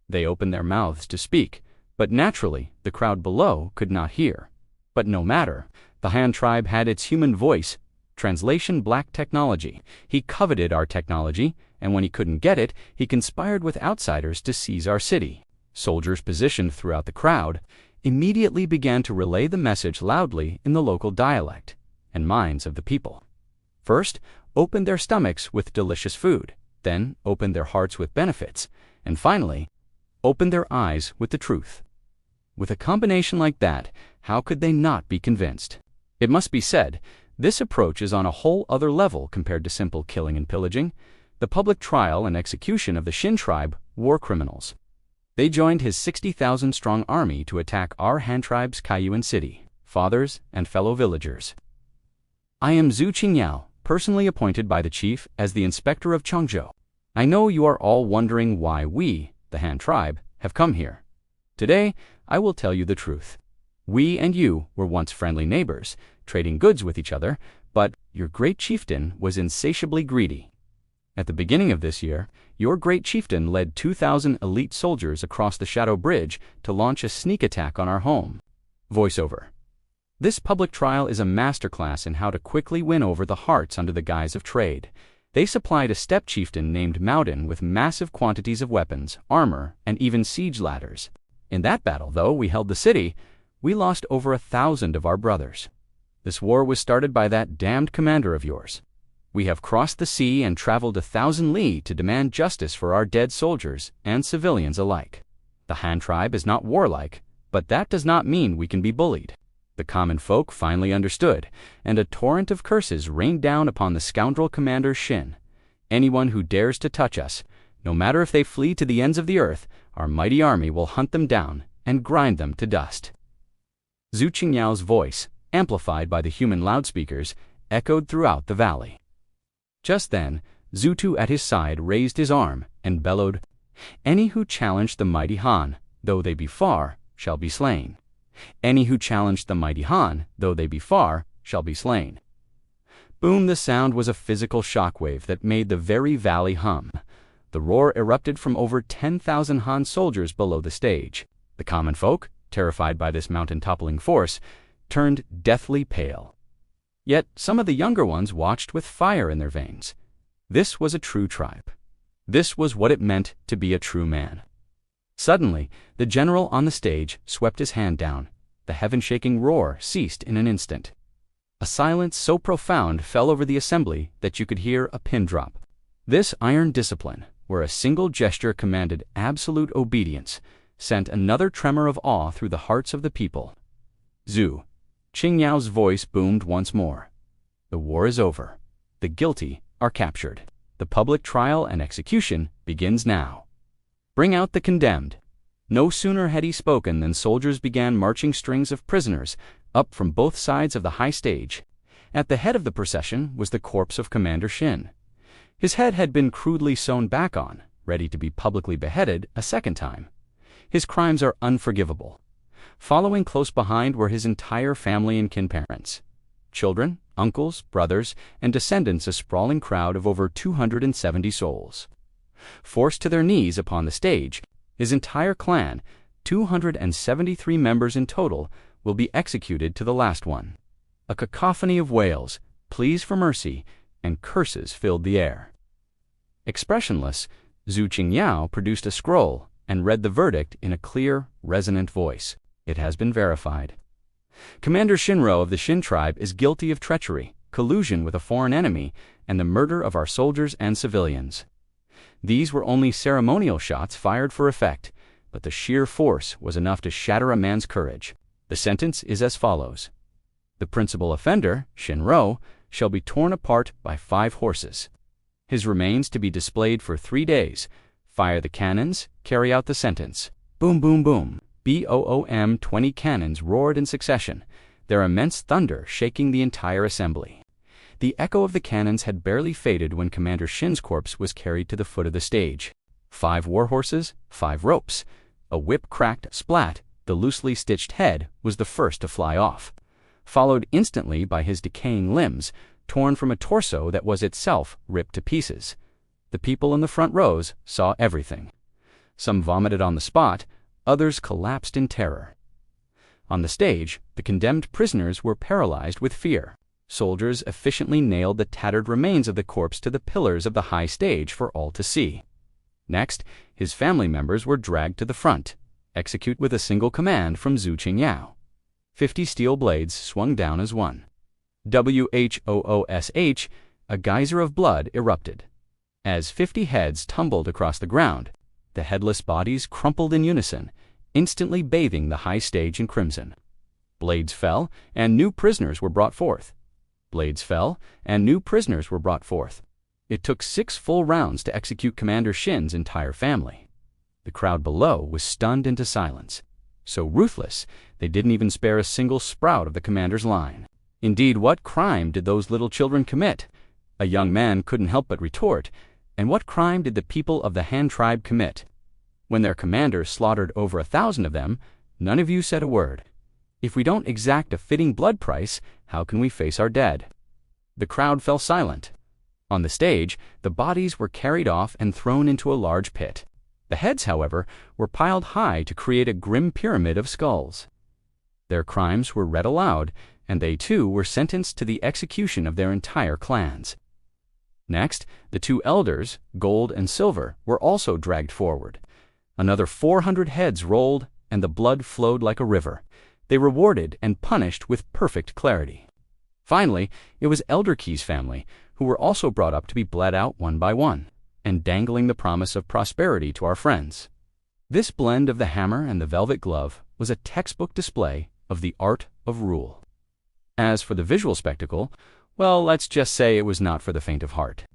They opened their mouths to speak, but naturally the crowd below could not hear. But no matter, the Han tribe had its human voice. Translation: black technology. He coveted our technology, and when he couldn't get it, he conspired with outsiders to seize our city. Soldiers positioned throughout the crowd immediately began to relay the message loudly in the local dialect and minds of the people. First, opened their stomachs with delicious food, then opened their hearts with benefits, and finally, opened their eyes with the truth. With a combination like that, how could they not be convinced? It must be said, this approach is on a whole other level compared to simple killing and pillaging. The public trial and execution of the Xin tribe war criminals. They joined his 60,000-strong army to attack our Han tribe's Kaiyuan city, fathers and fellow villagers. I am Zhu Qingyao, personally appointed by the chief as the inspector of Changzhou. I know you are all wondering why we, the Han tribe, have come here. Today, I will tell you the truth. We and you were once friendly neighbors, trading goods with each other, but your great chieftain was insatiably greedy. At the beginning of this year, your great chieftain led 2,000 elite soldiers across the Shadow Bridge to launch a sneak attack on our home. Voiceover. This public trial is a masterclass in how to quickly win over the hearts under the guise of trade. They supplied a steppe chieftain named Maudin with massive quantities of weapons, armor, and even siege ladders. In that battle, though we held the city, we lost over 1,000 of our brothers. This war was started by that damned commander of yours. We have crossed the sea and traveled 1,000 li to demand justice for our dead soldiers and civilians alike. The Han tribe is not warlike, but that does not mean we can be bullied. The common folk finally understood, and a torrent of curses rained down upon the scoundrel commander Xin. Anyone who dares to touch us, no matter if they flee to the ends of the earth, our mighty army will hunt them down and grind them to dust. Zhu Qingyao's voice, amplified by the human loudspeakers, echoed throughout the valley. Just then, Zhutu at his side raised his arm and bellowed, "Any who challenge the mighty Han, though they be far, shall be slain. Any who challenge the mighty Han, though they be far, shall be slain." Boom! The sound was a physical shockwave that made the very valley hum. The roar erupted from over 10,000 Han soldiers below the stage. The common folk, terrified by this mountain-toppling force, turned deathly pale. Yet some of the younger ones watched with fire in their veins. This was a true tribe. This was what it meant to be a true man. Suddenly, the general on the stage swept his hand down. The heaven-shaking roar ceased in an instant. A silence so profound fell over the assembly that you could hear a pin drop. This iron discipline, where a single gesture commanded absolute obedience, sent another tremor of awe through the hearts of the people. Zhu Qingyao's voice boomed once more. The war is over. The guilty are captured. The public trial and execution begins now. Bring out the condemned. No sooner had he spoken than soldiers began marching strings of prisoners up from both sides of the high stage. At the head of the procession was the corpse of Commander Xin. His head had been crudely sewn back on, ready to be publicly beheaded a second time. His crimes are unforgivable. Following close behind were his entire family and kin-parents. Children, uncles, brothers, and descendants, a sprawling crowd of over 270 souls. Forced to their knees upon the stage, his entire clan, 273 members in total, will be executed to the last one. A cacophony of wails, pleas for mercy, and curses filled the air. Expressionless, Zhu Qingyao produced a scroll and read the verdict in a clear, resonant voice. It has been verified. Commander Shinro of the Xin tribe is guilty of treachery, collusion with a foreign enemy, and the murder of our soldiers and civilians. These were only ceremonial shots fired for effect, but the sheer force was enough to shatter a man's courage. The sentence is as follows. The principal offender, Shinro, shall be torn apart by 5 horses. His remains to be displayed for 3 days. Fire the cannons, carry out the sentence. Boom, boom, boom. Boom, 20 cannons roared in succession, their immense thunder shaking the entire assembly. The echo of the cannons had barely faded when Commander Xin's corpse was carried to the foot of the stage. 5 warhorses, 5 ropes. A whip cracked, splat. The loosely stitched head was the first to fly off, followed instantly by his decaying limbs, torn from a torso that was itself ripped to pieces. The people in the front rows saw everything. Some vomited on the spot, others collapsed in terror. On the stage, the condemned prisoners were paralyzed with fear. Soldiers efficiently nailed the tattered remains of the corpse to the pillars of the high stage for all to see. Next, his family members were dragged to the front, execute with a single command from Zhu Qingyao. 50 steel blades swung down as one. Whoosh, a geyser of blood erupted. As 50 heads tumbled across the ground, the headless bodies crumpled in unison, instantly bathing the high stage in crimson. Blades fell, and new prisoners were brought forth. Blades fell, and new prisoners were brought forth. It took 6 full rounds to execute Commander Xin's entire family. The crowd below was stunned into silence. So ruthless, they didn't even spare a single sprout of the commander's line. Indeed, what crime did those little children commit? A young man couldn't help but retort, and what crime did the people of the Han tribe commit? When their commander slaughtered over 1,000 of them, none of you said a word. If we don't exact a fitting blood price, how can we face our dead? The crowd fell silent. On the stage, the bodies were carried off and thrown into a large pit. The heads, however, were piled high to create a grim pyramid of skulls. Their crimes were read aloud, and they too were sentenced to the execution of their entire clans. Next, the 2 elders, Gold and Silver, were also dragged forward. Another 400 heads rolled, and the blood flowed like a river. They rewarded and punished with perfect clarity. Finally, it was Elder Key's family, who were also brought up to be bled out one by one, and dangling the promise of prosperity to our friends. This blend of the hammer and the velvet glove was a textbook display of the art of rule. As for the visual spectacle, well, let's just say it was not for the faint of heart.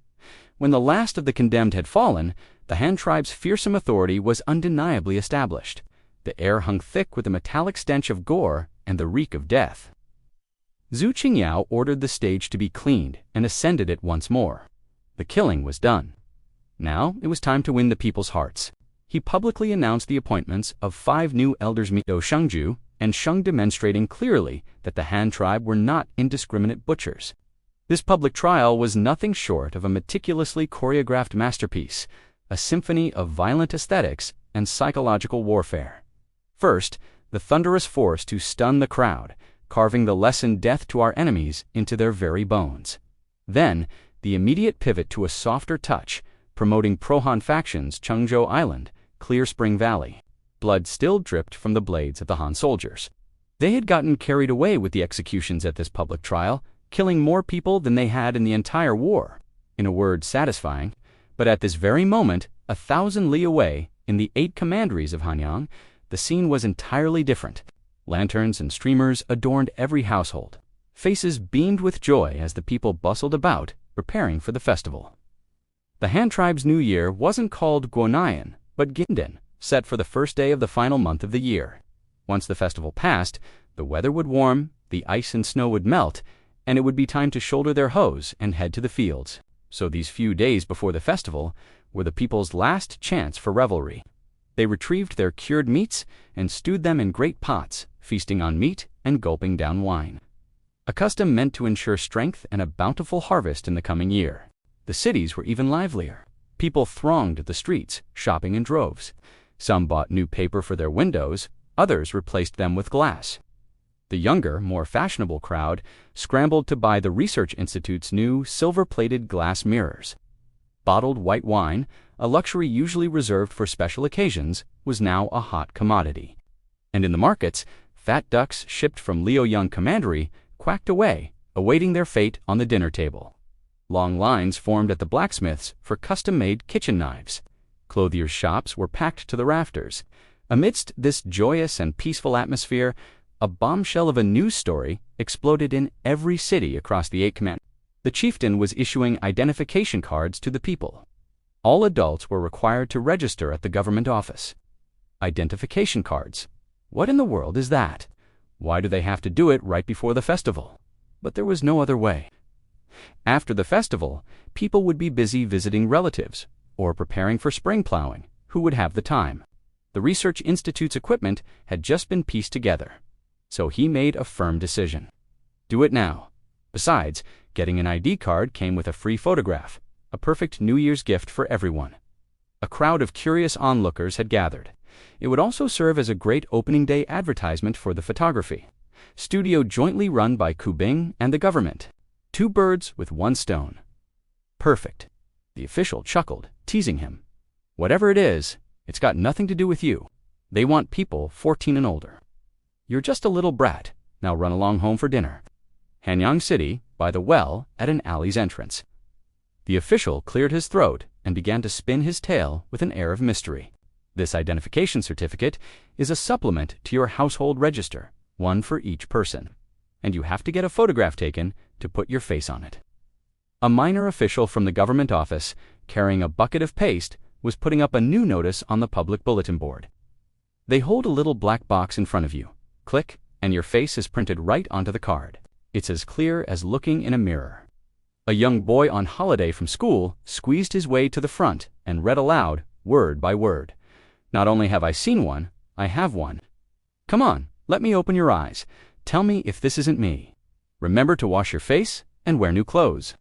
When the last of the condemned had fallen, the Han tribe's fearsome authority was undeniably established. The air hung thick with the metallic stench of gore and the reek of death. Zhu Qingyao ordered the stage to be cleaned and ascended it once more. The killing was done. Now it was time to win the people's hearts. He publicly announced the appointments of 5 new elders, Mido Shengju and Sheng, demonstrating clearly that the Han tribe were not indiscriminate butchers. This public trial was nothing short of a meticulously choreographed masterpiece, a symphony of violent aesthetics and psychological warfare. First, the thunderous force to stun the crowd, carving the lesson death to our enemies into their very bones. Then, the immediate pivot to a softer touch, promoting pro-Han factions Chengzhou Island, Clear Spring Valley. Blood still dripped from the blades of the Han soldiers. They had gotten carried away with the executions at this public trial, killing more people than they had in the entire war. In a word, satisfying. But at this very moment, 1,000 li away, in the 8 commanderies of Hanyang, the scene was entirely different. Lanterns and streamers adorned every household. Faces beamed with joy as the people bustled about, preparing for the festival. The Han tribe's new year wasn't called Guonayan, but Ginden, set for the first day of the final month of the year. Once the festival passed, the weather would warm, the ice and snow would melt, and it would be time to shoulder their hoes and head to the fields. So these few days before the festival were the people's last chance for revelry. They retrieved their cured meats and stewed them in great pots, feasting on meat and gulping down wine. A custom meant to ensure strength and a bountiful harvest in the coming year. The cities were even livelier. People thronged the streets, shopping in droves. Some bought new paper for their windows, others replaced them with glass. The younger, more fashionable crowd scrambled to buy the Research Institute's new silver-plated glass mirrors. Bottled white wine, a luxury usually reserved for special occasions, was now a hot commodity. And in the markets, fat ducks shipped from Liaoyang Commandery quacked away, awaiting their fate on the dinner table. Long lines formed at the blacksmiths for custom-made kitchen knives. Clothiers' shops were packed to the rafters. Amidst this joyous and peaceful atmosphere, a bombshell of a news story exploded in every city across the 8 commanderies. The chieftain was issuing identification cards to the people. All adults were required to register at the government office. Identification cards. What in the world is that? Why do they have to do it right before the festival? But there was no other way. After the festival, people would be busy visiting relatives or preparing for spring plowing. Who would have the time? The Research Institute's equipment had just been pieced together, so he made a firm decision. Do it now. Besides, getting an ID card came with a free photograph, a perfect New Year's gift for everyone. A crowd of curious onlookers had gathered. It would also serve as a great opening day advertisement for the photography studio jointly run by Kubing and the government. 2 birds with 1 stone. Perfect. The official chuckled, teasing him. Whatever it is, it's got nothing to do with you. They want people 14 and older. You're just a little brat. Now run along home for dinner. Hanyang City, by the well, at an alley's entrance. The official cleared his throat and began to spin his tale with an air of mystery. This identification certificate is a supplement to your household register, one for each person, and you have to get a photograph taken to put your face on it. A minor official from the government office, carrying a bucket of paste, was putting up a new notice on the public bulletin board. They hold a little black box in front of you. Click, and your face is printed right onto the card. It's as clear as looking in a mirror. A young boy on holiday from school squeezed his way to the front and read aloud, word by word. Not only have I seen one, I have one. Come on, let me open your eyes. Tell me if this isn't me. Remember to wash your face and wear new clothes.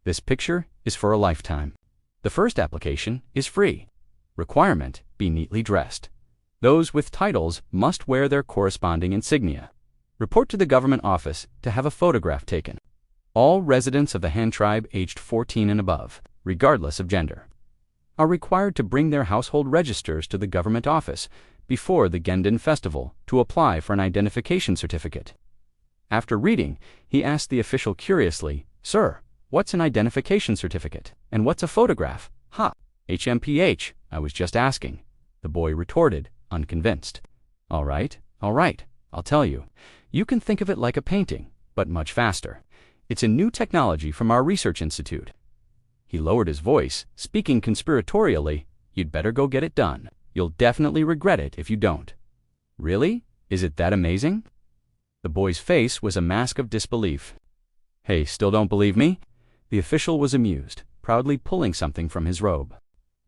This picture is for a lifetime. The first application is free. Requirement: be neatly dressed. Those with titles must wear their corresponding insignia. Report to the government office to have a photograph taken. All residents of the Han tribe aged 14 and above, regardless of gender, are required to bring their household registers to the government office before the Gendon festival to apply for an identification certificate. After reading, he asked the official curiously, "Sir, what's an identification certificate? And what's a photograph?" "Ha, HMPH, I was just asking," the boy retorted, unconvinced. All right, I'll tell you. You can think of it like a painting, but much faster. It's a new technology from our research institute." He lowered his voice, speaking conspiratorially. "You'd better go get it done. You'll definitely regret it if you don't." "Really? Is it that amazing?" The boy's face was a mask of disbelief. "Hey, still don't believe me?" The official was amused, proudly pulling something from his robe.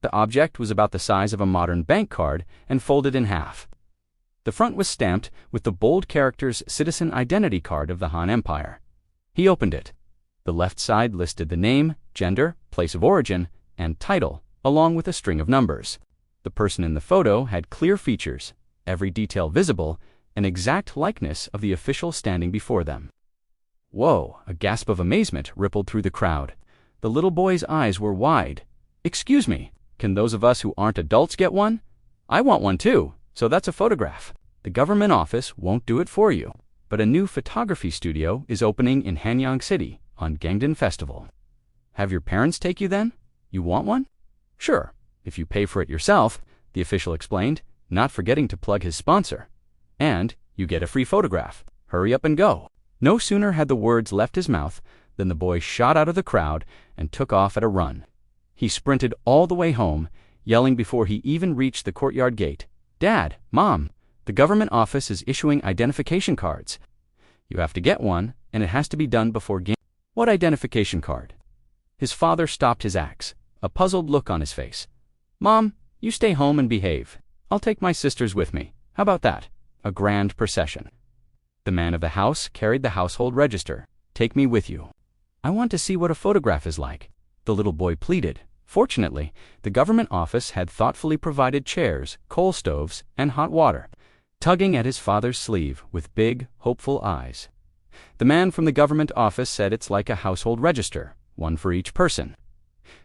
The object was about the size of a modern bank card and folded in half. The front was stamped with the bold characters Citizen Identity Card of the Han Empire. He opened it. The left side listed the name, gender, place of origin, and title, along with a string of numbers. The person in the photo had clear features, every detail visible, an exact likeness of the official standing before them. Whoa! A gasp of amazement rippled through the crowd. The little boy's eyes were wide. "Excuse me, can those of us who aren't adults get one? I want one too, so that's a photograph. The government office won't do it for you, but a new photography studio is opening in Hanyang City on Gangdon Festival. Have your parents take you then? You want one?" "Sure, if you pay for it yourself," the official explained, not forgetting to plug his sponsor. "And you get a free photograph. Hurry up and go." No sooner had the words left his mouth than the boy shot out of the crowd and took off at a run. He sprinted all the way home, yelling before he even reached the courtyard gate, "Dad, Mom, the government office is issuing identification cards. You have to get one, and it has to be done before game." "What identification card?" His father stopped his axe, a puzzled look on his face. "Mom, you stay home and behave. I'll take my sisters with me. How about that? A grand procession." The man of the house carried the household register. "Take me with you. I want to see what a photograph is like," the little boy pleaded. Fortunately, the government office had thoughtfully provided chairs, coal stoves, and hot water. Tugging at his father's sleeve with big, hopeful eyes, the man from the government office said it's like a household register, one for each person.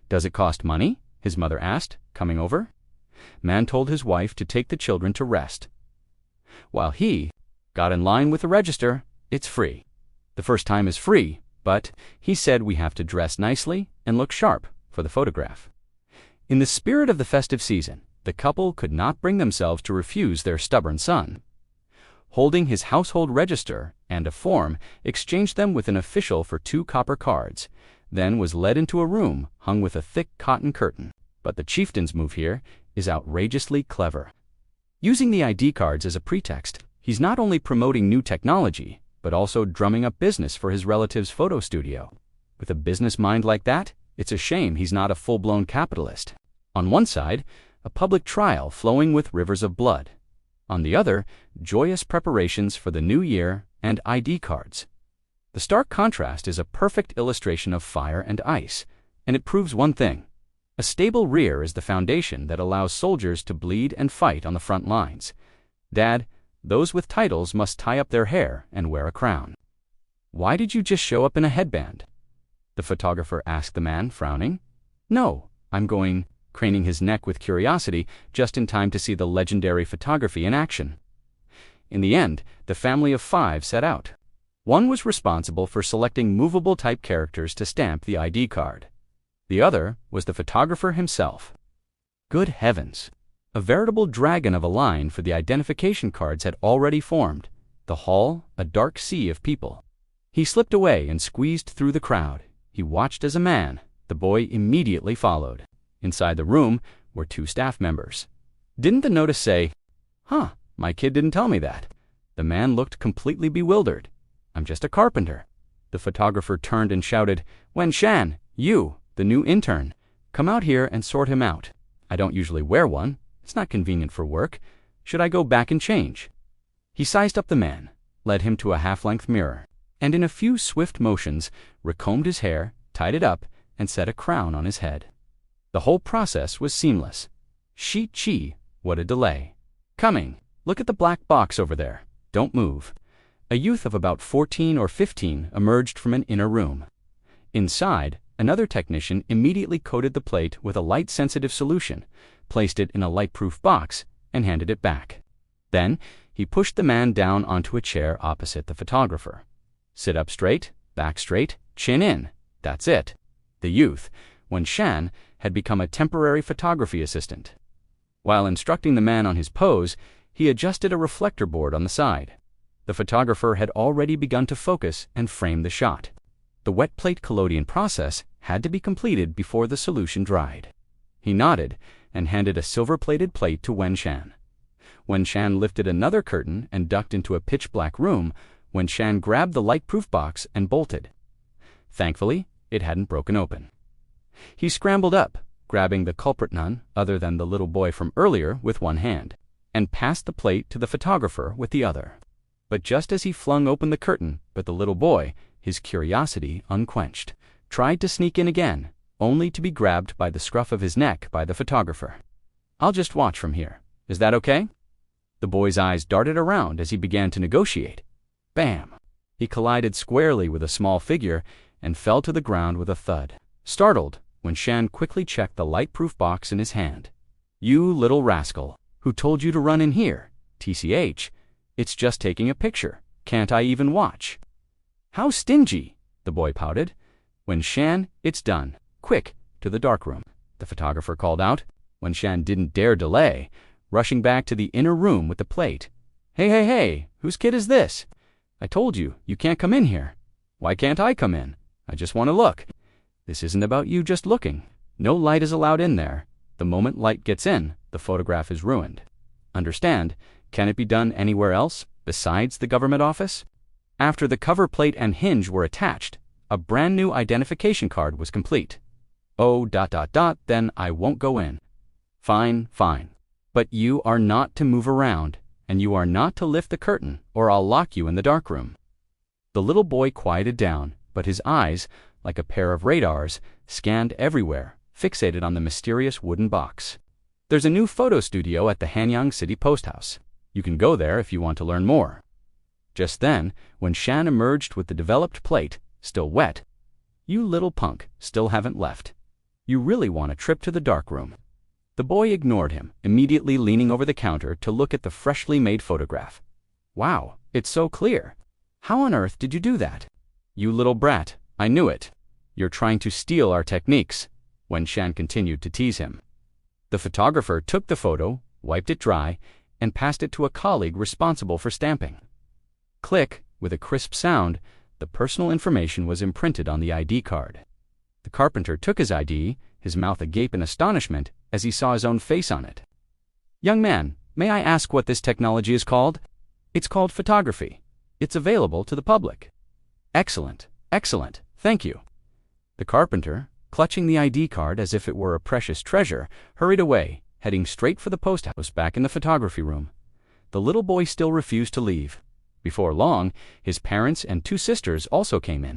"Does it cost money?" his mother asked, coming over. Man told his wife to take the children to rest, while he got in line with the register. "It's free. The first time is free, but," he said, "we have to dress nicely and look sharp for the photograph." In the spirit of the festive season, the couple could not bring themselves to refuse their stubborn son. Holding his household register and a form, exchanged them with an official for 2 copper cards, then was led into a room hung with a thick cotton curtain. But the chieftain's move here is outrageously clever. Using the ID cards as a pretext, he's not only promoting new technology, but also drumming up business for his relative's photo studio. With a business mind like that, it's a shame he's not a full-blown capitalist. On one side, a public trial flowing with rivers of blood. On the other, joyous preparations for the new year and ID cards. The stark contrast is a perfect illustration of fire and ice, and it proves one thing. A stable rear is the foundation that allows soldiers to bleed and fight on the front lines. Dad, those with titles must tie up their hair and wear a crown. Why did you just show up in a headband? The photographer asked the man, frowning. No, I'm going, craning his neck with curiosity, just in time to see the legendary photography in action. In the end, the family of 5 set out. One was responsible for selecting movable type characters to stamp the ID card. The other was the photographer himself. Good heavens! A veritable dragon of a line for the identification cards had already formed. The hall, a dark sea of people. He slipped away and squeezed through the crowd. He watched as a man. The boy immediately followed. Inside the room were 2 staff members. Didn't the notice say, "Huh, my kid didn't tell me that"? The man looked completely bewildered. "I'm just a carpenter." The photographer turned and shouted, "Wen Shan, you, the new intern, come out here and sort him out. I don't usually wear one. It's not convenient for work. Should I go back and change?" He sized up the man, led him to a half-length mirror, and in a few swift motions, recombed his hair, tied it up, and set a crown on his head. The whole process was seamless. Shi Chi, what a delay. "Coming, look at the black box over there. Don't move." A youth of about 14 or 15 emerged from an inner room. Inside, another technician immediately coated the plate with a light-sensitive solution, placed it in a light-proof box, and handed it back. Then, he pushed the man down onto a chair opposite the photographer. "Sit up straight, back straight, chin in. That's it." The youth, Wen Shan, had become a temporary photography assistant. While instructing the man on his pose, he adjusted a reflector board on the side. The photographer had already begun to focus and frame the shot. The wet plate collodion process had to be completed before the solution dried. He nodded and handed a silver-plated plate to Wen Shan. Wen Shan lifted another curtain and ducked into a pitch-black room. Wen Shan grabbed the light-proof box and bolted. Thankfully, it hadn't broken open. He scrambled up, grabbing the culprit, none other than the little boy from earlier, with one hand, and passed the plate to the photographer with the other. But just as he flung open the curtain, the little boy, his curiosity unquenched, tried to sneak in again, only to be grabbed by the scruff of his neck by the photographer. "I'll just watch from here. Is that okay?" The boy's eyes darted around as he began to negotiate. Bam! He collided squarely with a small figure and fell to the ground with a thud. Startled, Wen Shan quickly checked the light-proof box in his hand. "You little rascal, who told you to run in here? TCH, it's just taking a picture. Can't I even watch?" "How stingy," the boy pouted. "Wen Shan, it's done. Quick, to the darkroom," the photographer called out. Wen Shan didn't dare delay, rushing back to the inner room with the plate. Hey, whose kid is this? I told you, you can't come in here." "Why can't I come in? I just want to look." "This isn't about you just looking. No light is allowed in there. The moment light gets in, the photograph is ruined. Understand? Can it be done anywhere else, besides the government office?" After the cover plate and hinge were attached, a brand new identification card was complete. "Oh, then I won't go in." Fine. But you are not to move around, and you are not to lift the curtain, or I'll lock you in the darkroom." The little boy quieted down, but his eyes, like a pair of radars, scanned everywhere, fixated on the mysterious wooden box. "There's a new photo studio at the Hanyang City Post House. You can go there if you want to learn more." Just then, when Shan emerged with the developed plate, still wet, "You little punk, still haven't left. You really want a trip to the darkroom." The boy ignored him, immediately leaning over the counter to look at the freshly made photograph. "Wow, it's so clear. How on earth did you do that?" "You little brat, I knew it. You're trying to steal our techniques," Wen Shan continued to tease him. The photographer took the photo, wiped it dry, and passed it to a colleague responsible for stamping. Click, with a crisp sound, the personal information was imprinted on the ID card. The carpenter took his ID, his mouth agape in astonishment as he saw his own face on it. "Young man, May I ask what this technology is called? It's called photography. It's available to the public. Excellent, excellent, thank you. The carpenter, clutching the ID card as if it were a precious treasure, hurried away, heading straight for the post house back in the photography room. The little boy still refused to leave. Before long, his parents and two sisters also came in.